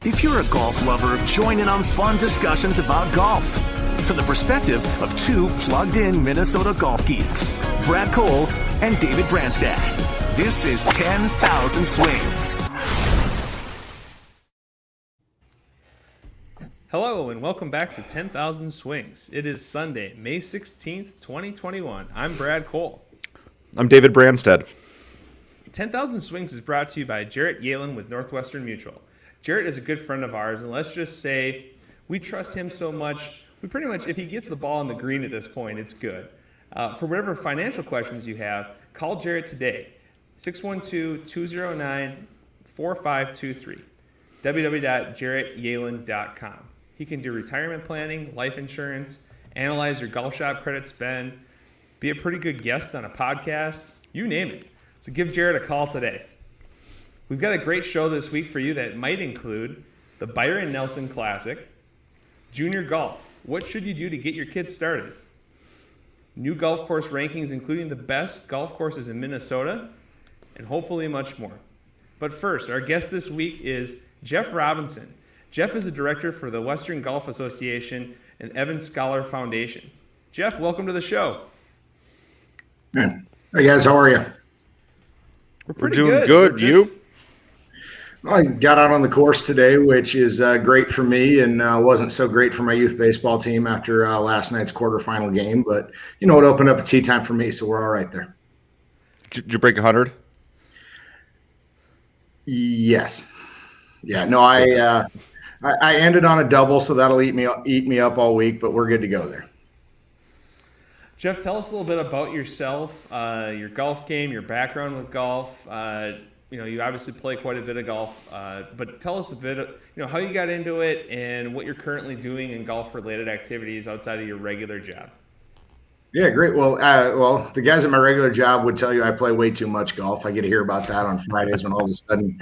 If you're a golf lover, join in on fun discussions about golf from the perspective of two plugged-in Minnesota golf geeks, Brad Cole and David Branstad. This is 10,000 Swings. Hello and welcome back to 10,000 Swings. It is Sunday, May 16th, 2021. I'm Brad Cole. I'm David Branstad. 10,000 Swings is brought to you by Jarrett Yalen with Northwestern Mutual. Jarrett is a good friend of ours, and let's just say we trust him so much, we pretty much, if he gets the ball on the green at this point, it's good. For whatever financial questions you have, call Jarrett today, 612-209-4523, www.jarrettyalen.com. He can do retirement planning, life insurance, analyze your golf shop credit spend, be a pretty good guest on a podcast, you name it. So give Jarrett a call today. We've got a great show this week for you that might include the Byron Nelson Classic, junior golf. What should you do to get your kids started? New golf course rankings, including the best golf courses in Minnesota, and hopefully much more. But first, our guest this week is Jeff Robinson. Jeff is a director for the Western Golf Association and Evans Scholar Foundation. Jeff, welcome to the show. Hey guys, how are you? We're doing good. You? I got out on the course today, which is great for me, and wasn't so great for my youth baseball team after last night's quarterfinal game. But you know, it opened up a tee time for me, so we're all right there. Did you break 100? Yes. Yeah. No, I ended on a double, so that'll eat me up all week. But we're good to go there. Jeff, tell us a little bit about yourself, your golf game, your background with golf. You obviously play quite a bit of golf, but tell us a bit of, how you got into it and what you're currently doing in golf-related activities outside of your regular job. Yeah, great. Well, the guys at my regular job would tell you I play way too much golf. I get to hear about that on Fridays when all of a sudden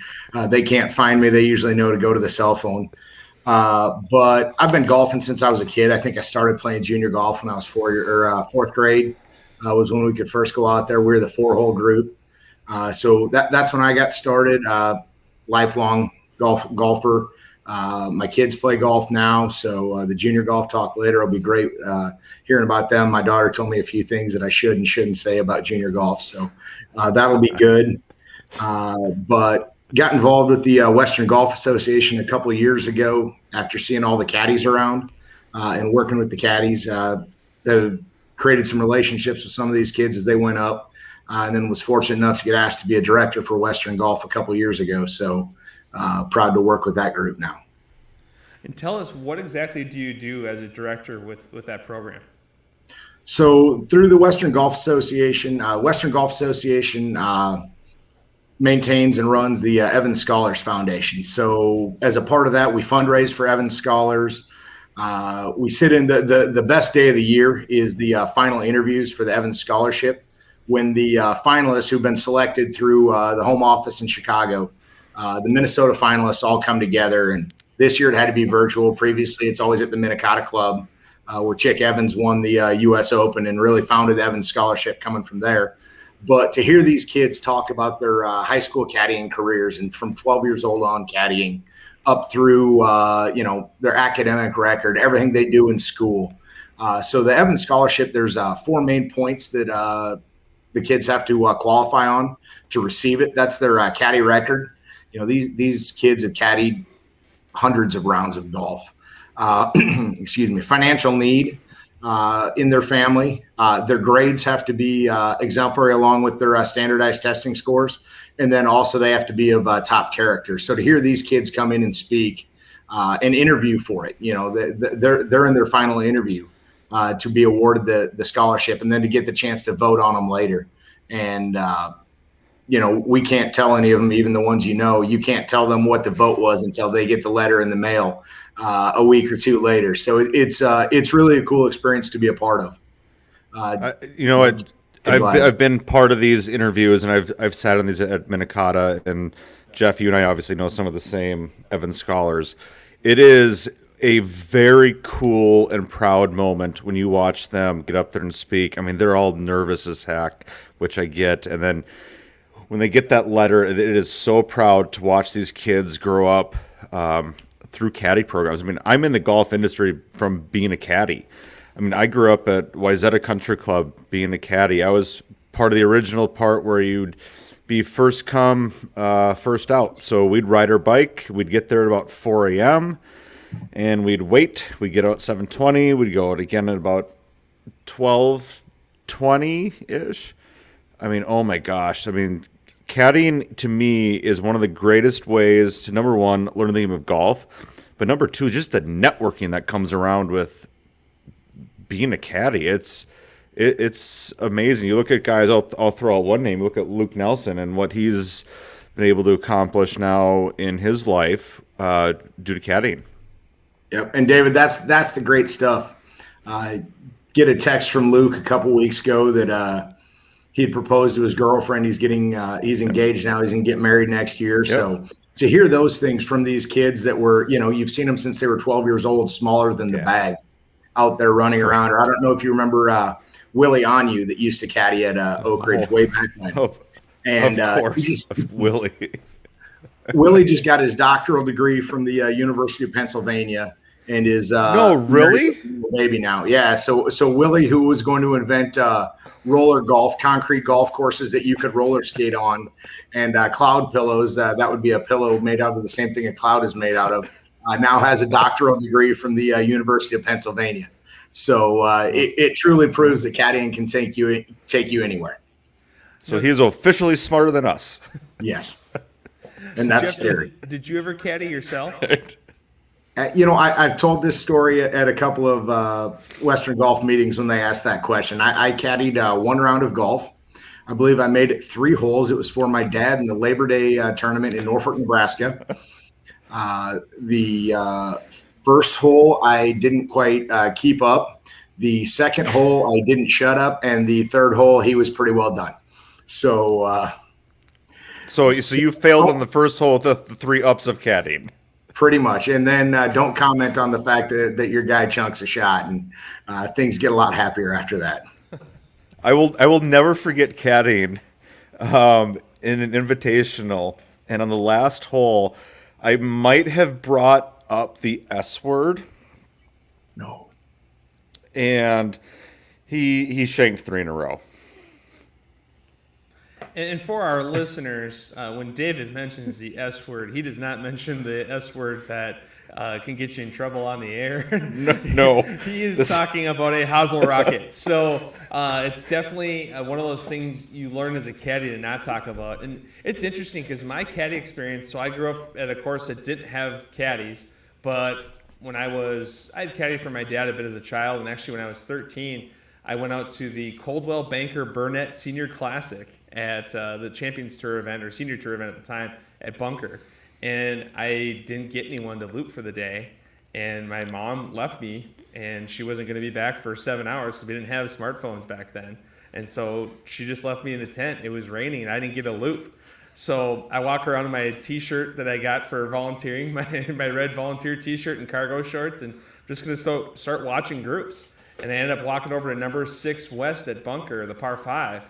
they can't find me. They usually know to go to the cell phone. But I've been golfing since I was a kid. I think I started playing junior golf when I was fourth grade. Was when we could first go out there. We were the 4-hole group. So that's when I got started. Lifelong golfer. My kids play golf now, so the junior golf talk later will be great hearing about them. My daughter told me a few things that I should and shouldn't say about junior golf, so that'll be good. But got involved with the Western Golf Association a couple of years ago after seeing all the caddies around and working with the caddies. Created some relationships with some of these kids as they went up, and then was fortunate enough to get asked to be a director for Western Golf a couple of years ago. So proud to work with that group now. And tell us, what exactly do you do as a director with that program? So through the Western Golf Association, maintains and runs the Evans Scholars Foundation. So as a part of that, we fundraise for Evans Scholars. We sit in the best day of the year is the final interviews for the Evans Scholarship, when the finalists who've been selected through the home office in Chicago, the Minnesota finalists all come together. And this year it had to be virtual. Previously, it's always at the Minnetonka Club, where Chick Evans won the U.S. Open and really founded the Evans Scholarship coming from there. But to hear these kids talk about their high school caddying careers, and from 12 years old on caddying up through, their academic record, everything they do in school. So the Evans Scholarship, there's 4 main points that the kids have to qualify on to receive it. That's their caddy record. These kids have caddied hundreds of rounds of golf. Financial need in their family. Their grades have to be exemplary along with their standardized testing scores. And then also they have to be of top character. So to hear these kids come in and speak and interview for it, they're in their final interview to be awarded the scholarship, and then to get the chance to vote on them later. And, we can't tell any of them, even the ones you can't tell them what the vote was until they get the letter in the mail a week or two later. So it's really a cool experience to be a part of. I've been part of these interviews, and I've sat on these at Minnetonka, and Jeff, you and I obviously know some of the same Evans Scholars. It is a very cool and proud moment when you watch them get up there and speak. I mean, they're all nervous as heck, which I get. And then when they get that letter, it is so proud to watch these kids grow up through caddy programs. I mean, I'm in the golf industry from being a caddy. I mean, I grew up at Wayzata Country Club being a caddy. I was part of the original part where you'd be first come, first out. So we'd ride our bike. We'd get there at about 4 a.m. and we'd wait. We'd get out at 7:20. We'd go out again at about 12:20-ish. I mean, oh my gosh. I mean, caddying to me is one of the greatest ways to, number one, learn the game of golf, but number two, just the networking that comes around with being a caddy. It's amazing. You look at guys, I'll throw out one name. Look at Luke Nelson and what he's been able to accomplish now in his life due to caddying. Yep. And David, that's the great stuff. Get a text from Luke a couple weeks ago that he had proposed to his girlfriend. He's engaged now. He's going to get married next year. Yep. So to hear those things from these kids that were, you've seen them since they were 12 years old, smaller than the bag, out there running around. Or I don't know if you remember Willie Onyu that used to caddy at Oak Ridge way back when. Of course, Willie. Willie just got his doctoral degree from the University of Pennsylvania and is no, really? Maybe now. Yeah. So Willie, who was going to invent roller golf, concrete golf courses that you could roller skate on, and cloud pillows, that would be a pillow made out of the same thing a cloud is made out of, now has a doctoral degree from the University of Pennsylvania. So it truly proves that caddying can take you anywhere. So he's officially smarter than us. Yes. And that's scary. Did you ever caddy yourself? I've told this story at a couple of Western golf meetings when they asked that question. I caddied one round of golf. I believe I made it 3 holes. It was for my dad in the Labor Day tournament in Norfolk, Nebraska. The first hole, I didn't quite keep up. The second hole, I didn't shut up. And the third hole, he was pretty well done. So you failed on the first hole with the 3 ups of caddying. Pretty much. And then don't comment on the fact that your guy chunks a shot, and things get a lot happier after that. I will never forget caddying in an invitational, and on the last hole, I might have brought up the S word. No. And he shanked 3 in a row. And for our listeners, when David mentions the S word, he does not mention the S word that can get you in trouble on the air. No. He is talking about a hosel rocket. So it's definitely one of those things you learn as a caddy to not talk about. And it's interesting because my caddy experience, so I grew up at a course that didn't have caddies, but when I had caddied for my dad a bit as a child, and actually when I was 13, I went out to the Coldwell Banker Burnett Senior Classic at the Champions Tour event, or Senior Tour event at the time, at Bunker. And I didn't get anyone to loop for the day. And my mom left me, and she wasn't going to be back for 7 hours because we didn't have smartphones back then. And so she just left me in the tent. It was raining, and I didn't get a loop. So I walk around in my T-shirt that I got for volunteering, my red volunteer T-shirt and cargo shorts, and I'm just going to start watching groups. And I ended up walking over to number 6 West at Bunker, the par 5,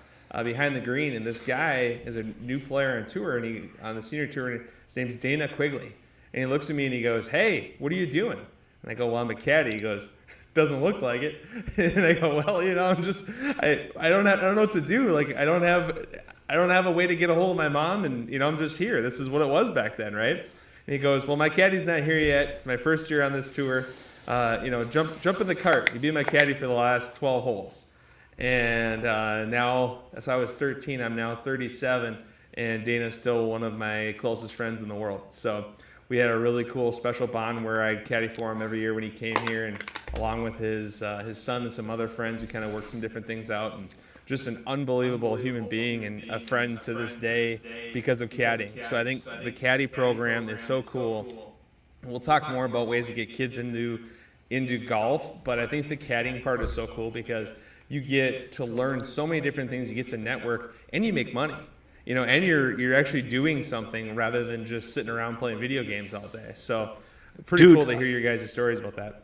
behind the green. And this guy is a new player on tour, and he on the senior tour, and his name's Dana Quigley. And he looks at me and he goes, "Hey, what are you doing?" And I go, "Well, I'm a caddy." He goes, "Doesn't look like it." And I go, "Well, I'm just, I don't know what to do. Like, I don't have a way to get a hold of my mom, and I'm just here. This is what it was back then, right?" And he goes, "Well, my caddy's not here yet. It's my first year on this tour. Jump in the cart. You've been my caddy for the last 12 holes." And now, as I was 13, I'm now 37, and Dana's still one of my closest friends in the world. So we had a really cool special bond where I caddy for him every year when he came here, and along with his son and some other friends, we kind of worked some different things out. And just an unbelievable human being and a friend to this day because of caddying. So I think the caddy program is so cool. We'll talk more about ways to get kids into golf, but I think the caddying part is so cool because you get to learn so many different things. You get to network, and you make money, and you're actually doing something rather than just sitting around playing video games all day. So pretty cool to hear your guys' stories about that.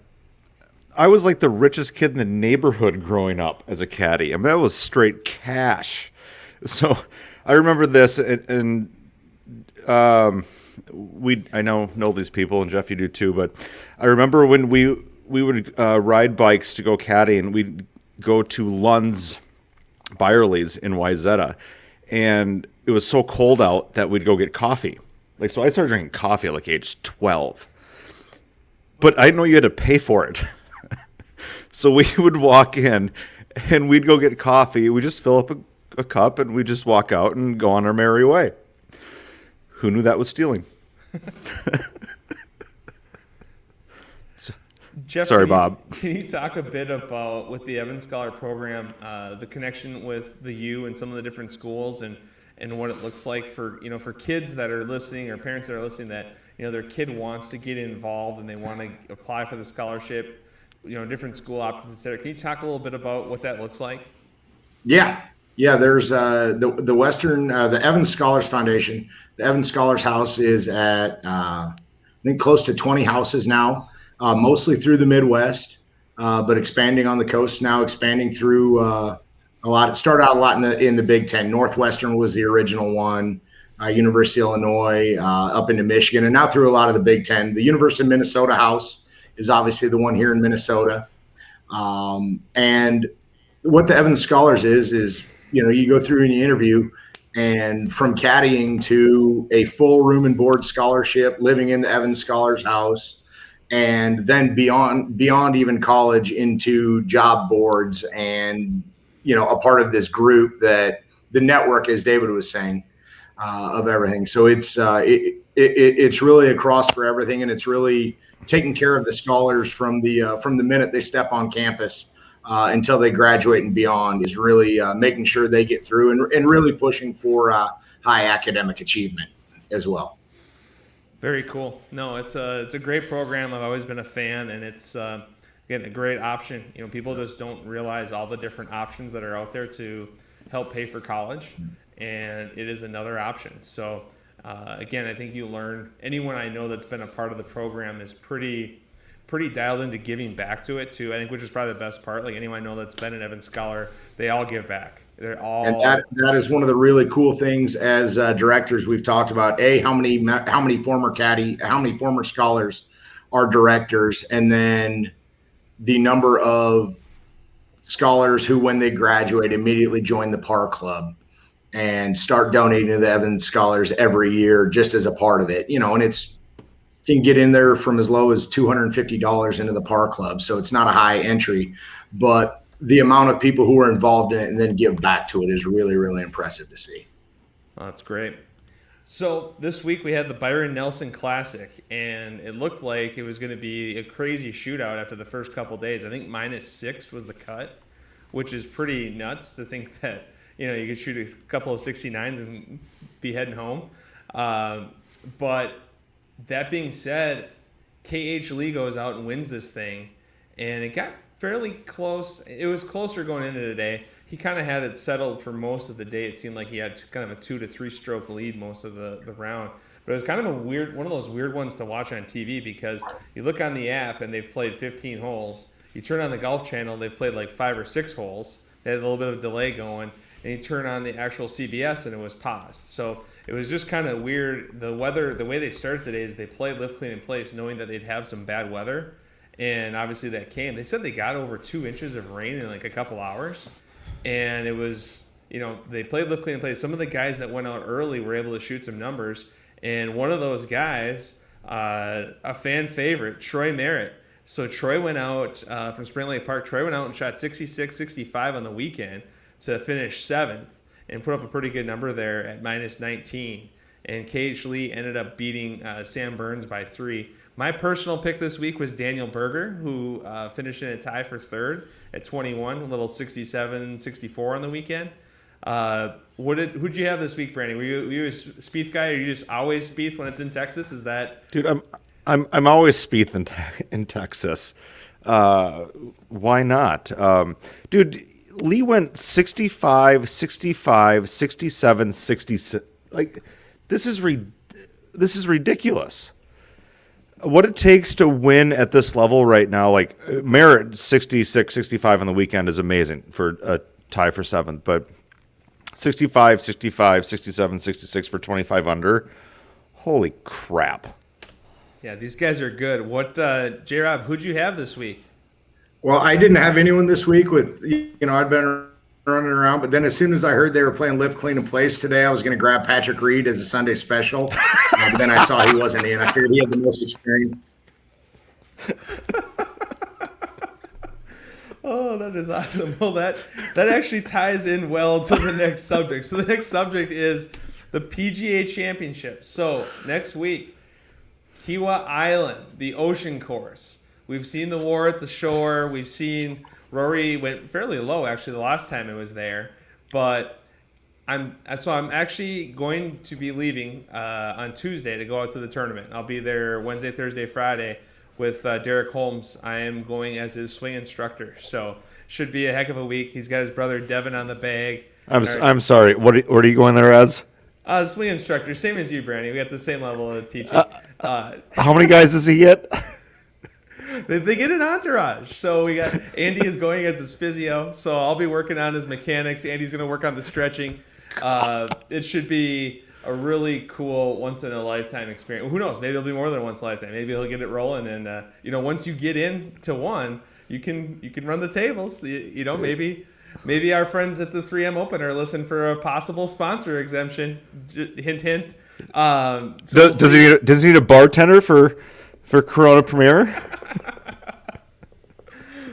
I was like the richest kid in the neighborhood growing up as a caddy. I mean, that was straight cash. So I remember this, and I know these people, and Jeff, you do too, but I remember when we would ride bikes to go caddying, we'd go to Lund's Byerly's in Wayzata, and it was so cold out that we'd go get coffee. Like, so I started drinking coffee at like age 12, but I didn't know you had to pay for it. So we would walk in and we'd go get coffee. We just fill up a cup and we just walk out and go on our merry way. Who knew that was stealing? Jeff, sorry, Bob. Can you talk a bit about, with the Evans Scholar program, the connection with the U and some of the different schools, and what it looks like for kids that are listening, or parents that are listening, that their kid wants to get involved and they want to apply for the scholarship, different school options, etc. Can you talk a little bit about what that looks like? Yeah. There's the Western, the Evans Scholars Foundation. The Evans Scholars House is at I think close to 20 houses now, mostly through the Midwest, but expanding on the coast now, expanding through a lot. It started out a lot in the Big Ten. Northwestern was the original one. University of Illinois, up into Michigan, and now through a lot of the Big Ten. The University of Minnesota House is obviously the one here in Minnesota. And what the Evans Scholars is, you go through and you interview, and from caddying to a full room and board scholarship, living in the Evans Scholars House, and then beyond even college into job boards and, a part of this group, that the network, as David was saying, of everything. So it's really a cross for everything, and it's really taking care of the scholars from the minute they step on campus until they graduate and beyond, is really making sure they get through and really pushing for high academic achievement as well. Very cool. No, it's a great program. I've always been a fan, and it's again a great option. People just don't realize all the different options that are out there to help pay for college, and it is another option. So again, I think you learn. Anyone I know that's been a part of the program is pretty dialed into giving back to it too. I think, which is probably the best part. Like, anyone I know that's been an Evans Scholar, they all give back. They're all. And that is one of the really cool things as directors we've talked about. How many former scholars are directors, and then the number of scholars who, when they graduate, immediately join the PAR Club and start donating to the Evans Scholars every year just as a part of it. And it's, you can get in there from as low as $250 into the PAR Club. So it's not a high entry, but the amount of people who are involved in it and then give back to it is really, really impressive to see. Oh, that's great. So this week we had the Byron Nelson Classic, and it looked like it was going to be a crazy shootout after the first couple days. I think -6 was the cut, which is pretty nuts to think that, you could shoot a couple of 69s and be heading home. But that being said, KH Lee goes out and wins this thing, and it got fairly close. It was closer going into today. He kind of had it settled for most of the day. It seemed like he had kind of a 2 to 3 stroke lead most of the round. But it was kind of one of those weird ones to watch on TV, because you look on the app and they've played 15 holes. You turn on the Golf Channel, they've played like 5 or 6 holes. They had a little bit of delay going. And you turn on the actual CBS and it was paused. So it was just kind of weird. The weather, the way they started today is they played lift, clean, in place, knowing that they'd have some bad weather. And obviously that came. They said they got over 2 inches of rain in like a couple hours. And it was, they played lift, clean, in place. Some of the guys that went out early were able to shoot some numbers. And one of those guys, a fan favorite, Troy Merritt. So Troy went out from Spring Lake Park. Troy went out and shot 66, 65 on the weekend to finish 7th and put up a pretty good number there at -19. And KH Lee ended up beating Sam Burns by 3. My personal pick this week was Daniel Berger, who finished in a tie for 3rd at 21, a little 67, 64 on the weekend. Who'd you have this week, Brandon? Were you a Spieth guy, or are you just always Spieth when it's in Texas? Is that, dude? I'm always Spieth in Texas. Why not, dude? Lee went 65, 65, 67, 66. Like, this is ridiculous. What it takes to win at this level right now, like Merritt 66, 65 on the weekend is amazing for a tie for 7th, but 65, 65, 67, 66 for 25 under. Holy crap. Yeah, these guys are good. What, J-Rob, who'd you have this week? Well, I didn't have anyone this week with, I'd been running around, but then as soon as I heard they were playing Lift, Clean, and Place today, I was going to grab Patrick Reed as a Sunday special. But then I saw he wasn't in. I figured he had the most experience. Oh, that is awesome. Well, that actually ties in well to the next subject. So the next subject is the PGA Championship. So next week, Kiawah Island, the ocean course. We've seen the war at the shore. We've seen Rory went fairly low actually the last time it was there. But I'm actually going to be leaving on Tuesday to go out to the tournament. I'll be there Wednesday, Thursday, Friday with Derek Holmes. I am going as his swing instructor. So should be a heck of a week. He's got his brother Devin on the bag. I'm sorry. What are you going there as? Swing instructor, same as you, Brandy. We got the same level of teaching. How many guys does he get? They get an entourage. So we got Andy is going as his physio. So I'll be working on his mechanics. Andy's going to work on the stretching. It should be a really cool once-in-a-lifetime experience. Who knows? Maybe it'll be more than once in a lifetime. Maybe he'll get it rolling. And, once you get into one, you can run the tables. Maybe our friends at the 3M Open are listening for a possible sponsor exemption. Hint, hint. Does he need a bartender for Corona Premier?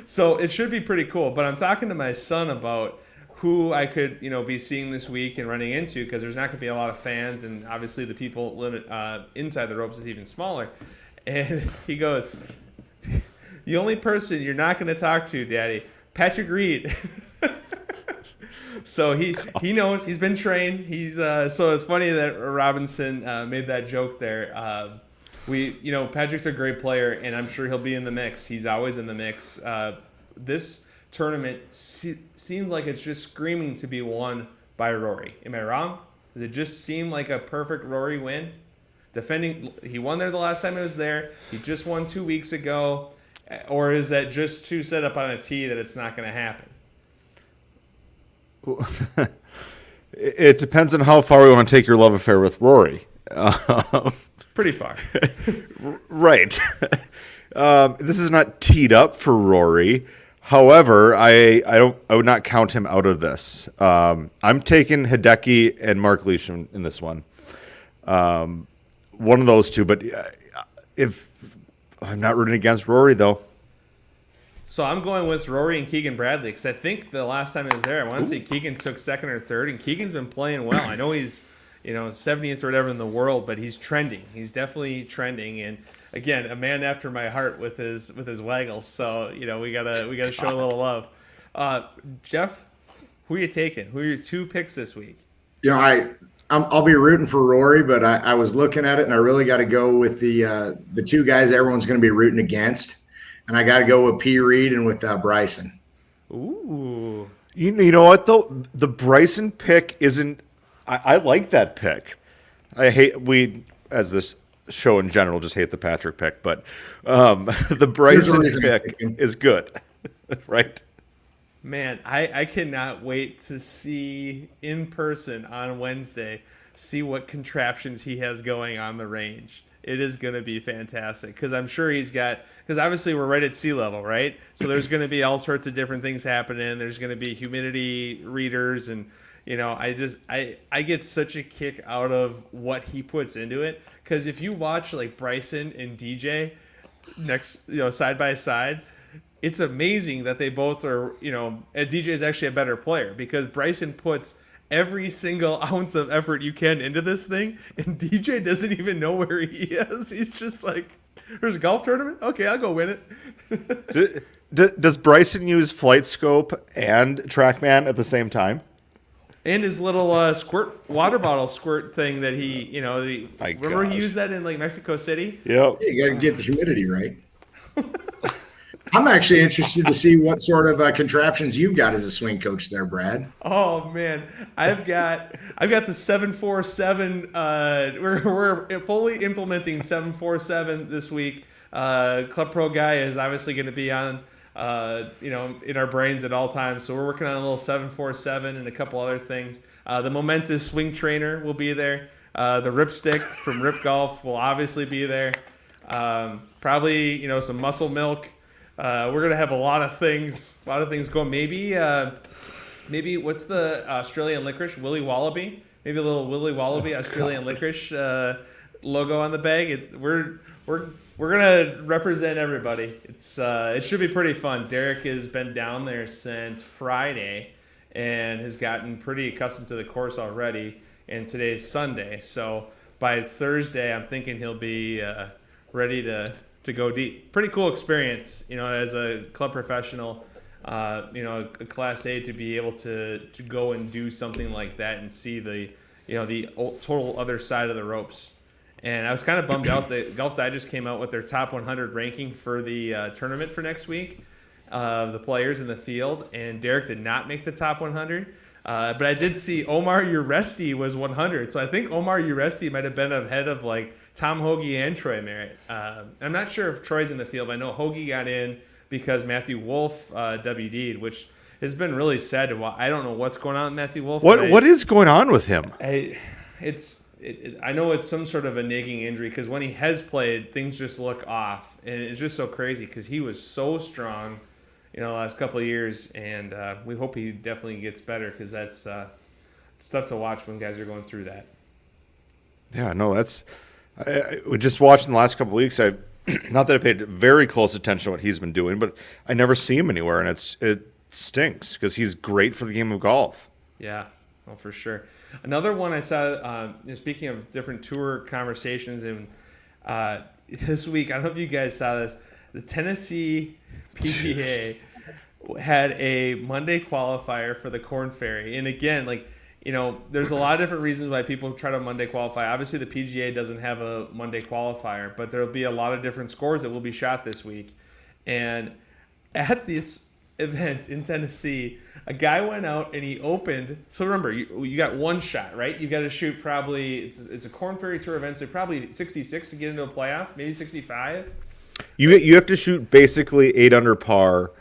So it should be pretty cool. But I'm talking to my son about who I could, be seeing this week and running into, because there's not going to be a lot of fans, and obviously the people limit inside the ropes is even smaller. And he goes, "The only person you're not going to talk to, Daddy, Patrick Reed." So he knows, he's been trained. He's so it's funny that Robinson made that joke there. Patrick's a great player, and I'm sure he'll be in the mix. He's always in the mix. This tournament seems like it's just screaming to be won by Rory. Am I wrong? Does it just seem like a perfect Rory win? He won there the last time he was there. He just won 2 weeks ago. Or is that just too set up on a tee that it's not going to happen? It depends on how far we want to take your love affair with Rory. Pretty far. Right. This is not teed up for Rory. However, I would not count him out of this. I'm taking Hideki and Mark Leash in this one. One of those two, but if I'm not rooting against Rory though. So I'm going with Rory and Keegan Bradley, because I think the last time I was there, I want to say Keegan took second or third, and Keegan's been playing well. I know he's 70th or whatever in the world, but he's trending. He's definitely trending, and again, a man after my heart with his waggles. So we gotta show a little love. Jeff, who are you taking? Who are your two picks this week? I'll be rooting for Rory, but I was looking at it, and I really got to go with the two guys everyone's going to be rooting against, and I got to go with P. Reed and with Bryson. Ooh. You know what though? The Bryson pick isn't. I like that pick. As this show in general, just hate the Patrick pick, but the Bryson pick is good, right? Man, I cannot wait to see in person on Wednesday, see what contraptions he has going on the range. It is going to be fantastic, because I'm sure because obviously we're right at sea level, right? So there's going to be all sorts of different things happening. There's going to be humidity readers, and I get such a kick out of what he puts into it, because if you watch like Bryson and DJ side by side, it's amazing that they both are, and DJ is actually a better player, because Bryson puts every single ounce of effort you can into this thing, and DJ doesn't even know where he is. He's just like, there's a golf tournament? Okay, I'll go win it. Does Bryson use Flight Scope and TrackMan at the same time? And his little squirt water bottle squirt thing that he, remember he used that in like Mexico City? Yep. Yeah, you got to get the humidity right. I'm actually interested to see what sort of contraptions you've got as a swing coach there, Brad. Oh man, I've got the 747. We're fully implementing 747 this week. Club Pro guy is obviously going to be on, in our brains at all times. So we're working on a little 747 and a couple other things. The Momentous swing trainer will be there. The Ripstick from Rip Golf will obviously be there. Probably, some muscle milk. We're gonna have a lot of things going. Maybe what's the Australian licorice? Willy Wallaby. Maybe a little Willy Wallaby Australian licorice logo on the bag. We're gonna represent everybody. It should be pretty fun. Derek has been down there since Friday and has gotten pretty accustomed to the course already. And today's Sunday, so by Thursday, I'm thinking he'll be ready to go deep. Pretty cool experience, as a club professional. A Class A, to be able to go and do something like that and see the total other side of the ropes. And I was kind of bummed out that Golf Digest came out with their top 100 ranking for the tournament for next week of the players in the field, and Derek did not make the top 100. But I did see Omar Uresti was 100, so I think Omar Uresti might have been ahead of like Tom Hoagie and Troy Merritt. I'm not sure if Troy's in the field, but I know Hoagie got in because Matthew Wolff WD'd, which has been really sad to watch. I don't know what's going on with Matthew Wolff. What is going on with him? I know it's some sort of a nagging injury, because when he has played, things just look off, and it's just so crazy because he was so strong, the last couple of years, and we hope he definitely gets better, because that's it's tough to watch when guys are going through that. Yeah, no, we just watched in the last couple of weeks. Not that I paid very close attention to what he's been doing, but I never see him anywhere, and it stinks because he's great for the game of golf. Yeah, well, for sure. Another one I saw, speaking of different tour conversations, and this week, I don't know if you guys saw this, the Tennessee PGA had a Monday qualifier for the Corn Ferry. And again, there's a lot of different reasons why people try to Monday qualify. Obviously, the PGA doesn't have a Monday qualifier, but there'll be a lot of different scores that will be shot this week. And at this event in Tennessee, a guy went out and he opened. So remember, you got one shot, right? You got to shoot probably, it's a Corn Ferry Tour event, so probably 66 to get into a playoff, maybe 65. You have to shoot basically 8 under par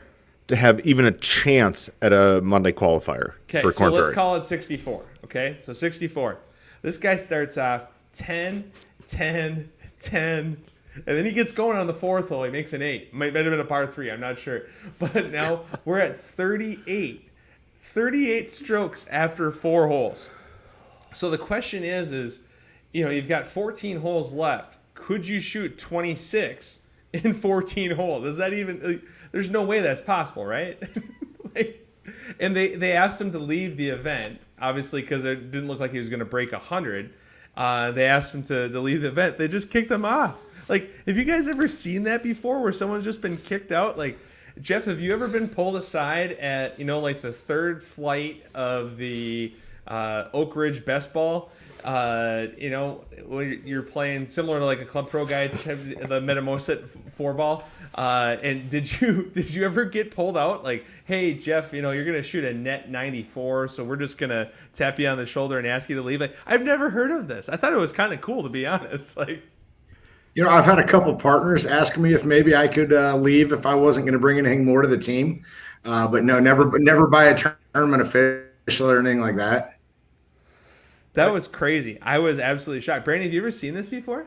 to have even a chance at a Monday qualifier for Corn Ferry. So let's call it 64. Okay, so 64. This guy starts off 10, 10, 10, and then he gets going on the fourth hole. He makes an 8. Might have been a par 3. I'm not sure. But now we're at 38. 38 strokes after 4 holes. So the question is, you've got 14 holes left. Could you shoot 26 in 14 holes? Is that even... There's no way that's possible, right? And they asked him to leave the event, obviously, because it didn't look like he was going to break 100. They asked him to leave the event. They just kicked him off. Have you guys ever seen that before, where someone's just been kicked out? Jeff, have you ever been pulled aside at, the third flight of the Oak Ridge Best Ball? When you're playing similar to a Club Pro guy, the Metamoset 4-ball. And did you ever get pulled out? Hey, Jeff, you're going to shoot a net 94, so we're just going to tap you on the shoulder and ask you to leave. I've never heard of this. I thought it was kind of cool, to be honest. I've had a couple partners ask me if maybe I could leave if I wasn't going to bring anything more to the team. But no, never by a tournament official or anything like that. That was crazy. I was absolutely shocked. Brandon, have you ever seen this before?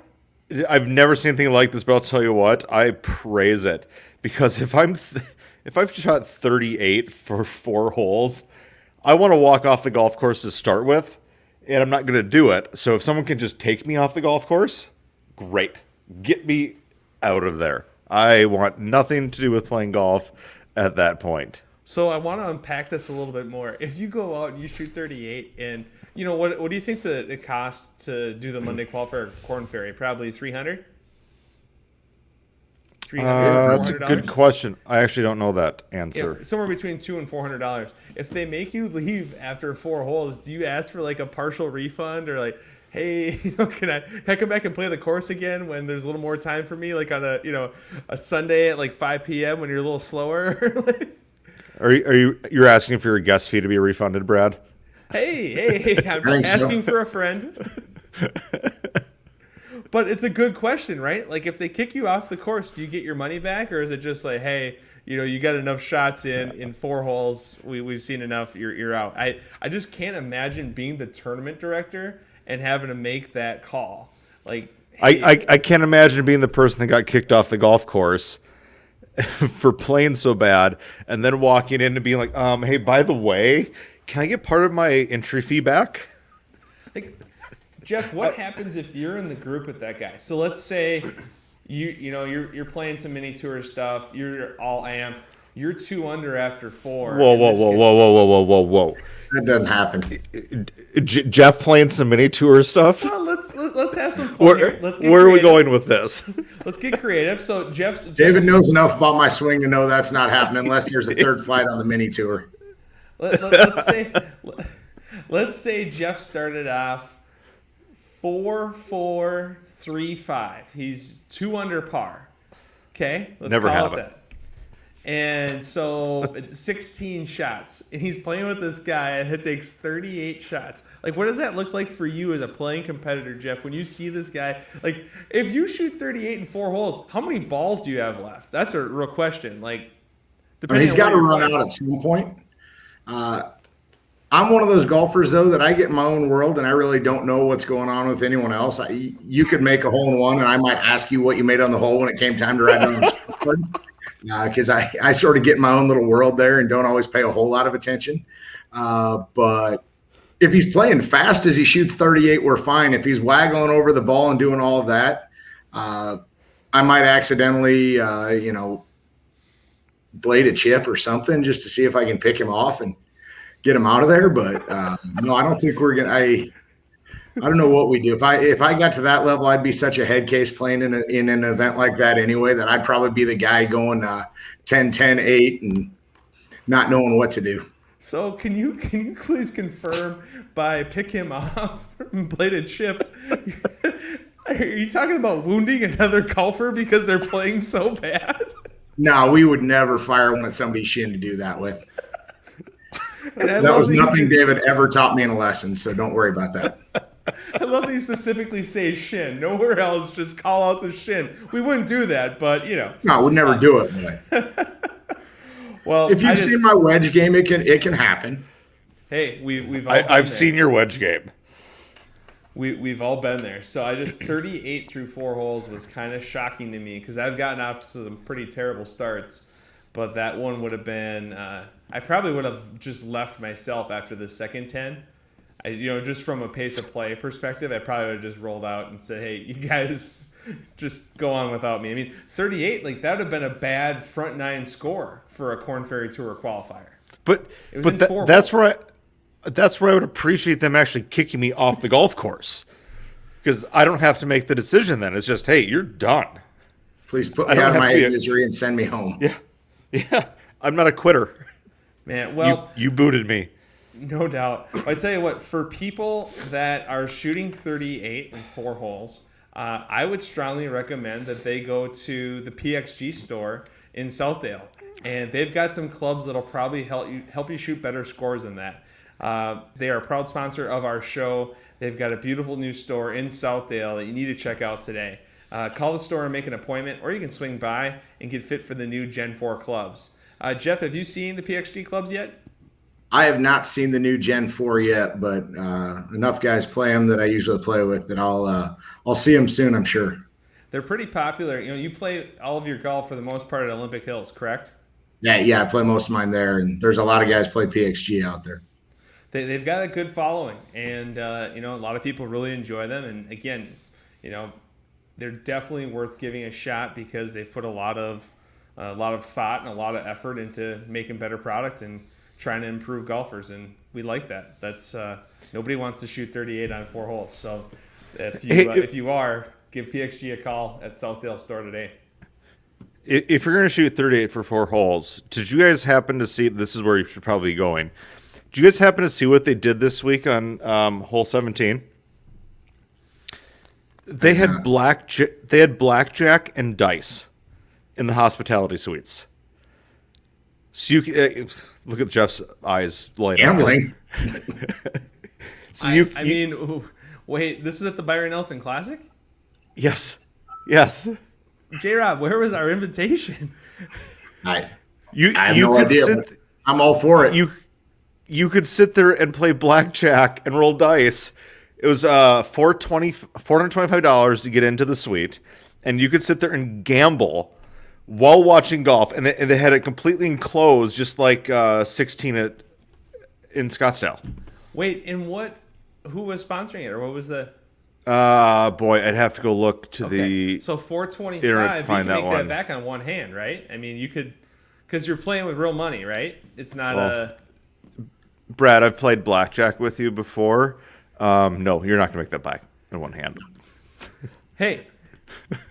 I've never seen anything like this, but I'll tell you what, I praise it, because if I've shot 38 for 4 holes, I want to walk off the golf course to start with, and I'm not going to do it. So if someone can just take me off the golf course, great. Get me out of there. I want nothing to do with playing golf at that point. So I want to unpack this a little bit more. If you go out and you shoot 38, and what do you think it costs to do the Monday qualifier Corn Ferry? Probably $300. That's a good question. I actually don't know that answer. Yeah, somewhere between $200 and $400. If they make you leave after 4 holes, do you ask for a partial refund, or hey, can I come back and play the course again when there's a little more time for me, on a Sunday at 5 p.m. when you're a little slower? You're asking for your guest fee to be refunded, Brad? Hey, I'm asking for a friend. But it's a good question, right? If they kick you off the course, do you get your money back, or is it just hey, you got enough shots in 4 holes, we've seen enough, you're out? I just can't imagine being the tournament director and having to make that call. Like, I can't imagine being the person that got kicked off the golf course for playing so bad, and then walking in and being like, hey, by the way, can I get part of my entry fee back? like, Jeff, what happens if you're in the group with that guy? So let's say you're playing some mini tour stuff, you're all amped, you're 2 under after 4. Whoa. That doesn't happen. Jeff playing some mini tour stuff. Well, let's have some fun here. Where are we going with this? Let's get creative. So David knows enough about my swing to know that's not happening unless there's a third flight on the mini tour. Let's say Jeff started off 4-4, 3-5. He's 2 under par. Okay, let's Never call have it. that. And so it's 16 shots, and he's playing with this guy that takes 38 shots. Like, what does that look like for you as a playing competitor, Jeff? When you see this guy, like, if you shoot 38 in 4 holes, how many balls do you have left? That's a real question. Like, He's got to run out at some point. I'm one of those golfers, though, that I get in my own world, and I really don't know what's going on with anyone else. You could make a hole in one, and I might ask you what you made on the hole when it came time to write down the scorecard. Because I sort of get in my own little world there and don't always pay a whole lot of attention. But if he's playing fast as he shoots 38, we're fine. If he's waggling over the ball and doing all of that, I might accidentally, blade a chip or something just to see if I can pick him off and get him out of there. But no, I don't think we're going to – I don't know what we do. If I got to that level, I'd be such a head case playing in an event like that anyway, that I'd probably be the guy going 10-10-8 and not knowing what to do. So can you please confirm by pick him off and blade a chip? Are you talking about wounding another golfer because they're playing so bad? No, we would never fire one at somebody's shin to do that with. That was nothing David ever taught me in a lesson, so don't worry about that. I love that you specifically say shin. Nowhere else, just call out the shin. We wouldn't do that, but No, we'd never do it. Well, if you've seen my wedge game, it can happen. Hey, we've all I've seen your wedge game. We've all been there. So 38 through 4 holes was kind of shocking to me because I've gotten off some pretty terrible starts, but that one would have been. I probably would have just left myself after the second 10. Just from a pace of play perspective, I probably would have just rolled out and said, hey, you guys just go on without me. I mean, 38, that would have been a bad front 9 score for a Korn Ferry Tour qualifier. But that's where I would appreciate them actually kicking me off the golf course, because I don't have to make the decision then. It's just, hey, you're done. Please put me out of my misery and send me home. Yeah. I'm not a quitter. Man, well, you booted me. No doubt. I tell you what, for people that are shooting 38 in 4 holes, I would strongly recommend that they go to the PXG store in Southdale, and they've got some clubs that'll probably help you shoot better scores than that. They are a proud sponsor of our show. They've got a beautiful new store in Southdale that you need to check out today. Call the store and make an appointment, or you can swing by and get fit for the new Gen 4 clubs. Jeff, have you seen the PXG clubs yet? I have not seen the new Gen 4 yet, but enough guys play them that I usually play with that I'll see them soon, I'm sure. They're pretty popular. You play all of your golf for the most part at Olympic Hills, correct? Yeah, I play most of mine there, and there's a lot of guys play PXG out there. They've got a good following, and a lot of people really enjoy them. And again, they're definitely worth giving a shot because they've put a lot of thought and a lot of effort into making better products and trying to improve golfers, and we like that. That's nobody wants to shoot 38 on 4 holes. So if you are, give PXG a call at Southdale store today. If you're going to shoot 38 for 4 holes, did you guys happen to see? This is where you should probably be going. Did you guys happen to see what they did this week on hole 17? They had blackjack and dice in the hospitality suites. So you look at Jeff's eyes light up. Gambling. Wait, this is at the Byron Nelson Classic? Yes. J-Rob, where was our invitation? I have no idea. I'm all for it. You could sit there and play blackjack and roll dice It was $425 to get into the suite, and you could sit there and gamble while watching golf, and they had it completely enclosed, just like 16 in Scottsdale. Wait, and who was sponsoring it, or what was the? Boy, I'd have to go look to the. So 425, internet to you find can that make one. that back on one hand, right? I mean, you could, because you're playing with real money, right? It's not Brad, I've played blackjack with you before. No, you're not going to make that back in one hand. Hey,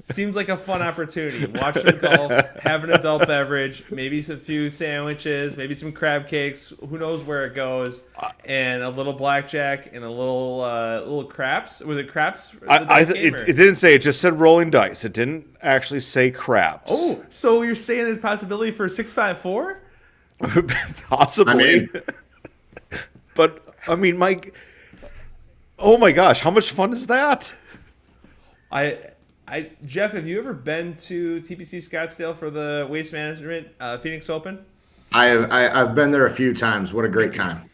seems like a fun opportunity. Watch some golf, have an adult beverage, maybe some few sandwiches, maybe some crab cakes. Who knows where it goes? And a little blackjack and a little craps. Was it craps? It didn't say. It just said rolling dice. It didn't actually say craps. Oh, so you're saying there's a possibility for a 654? Possibly. I mean, but I mean, Mike. Oh my gosh, how much fun is that? Jeff, have you ever been to TPC Scottsdale for the Waste Management Phoenix Open? I've been there a few times. What a great time.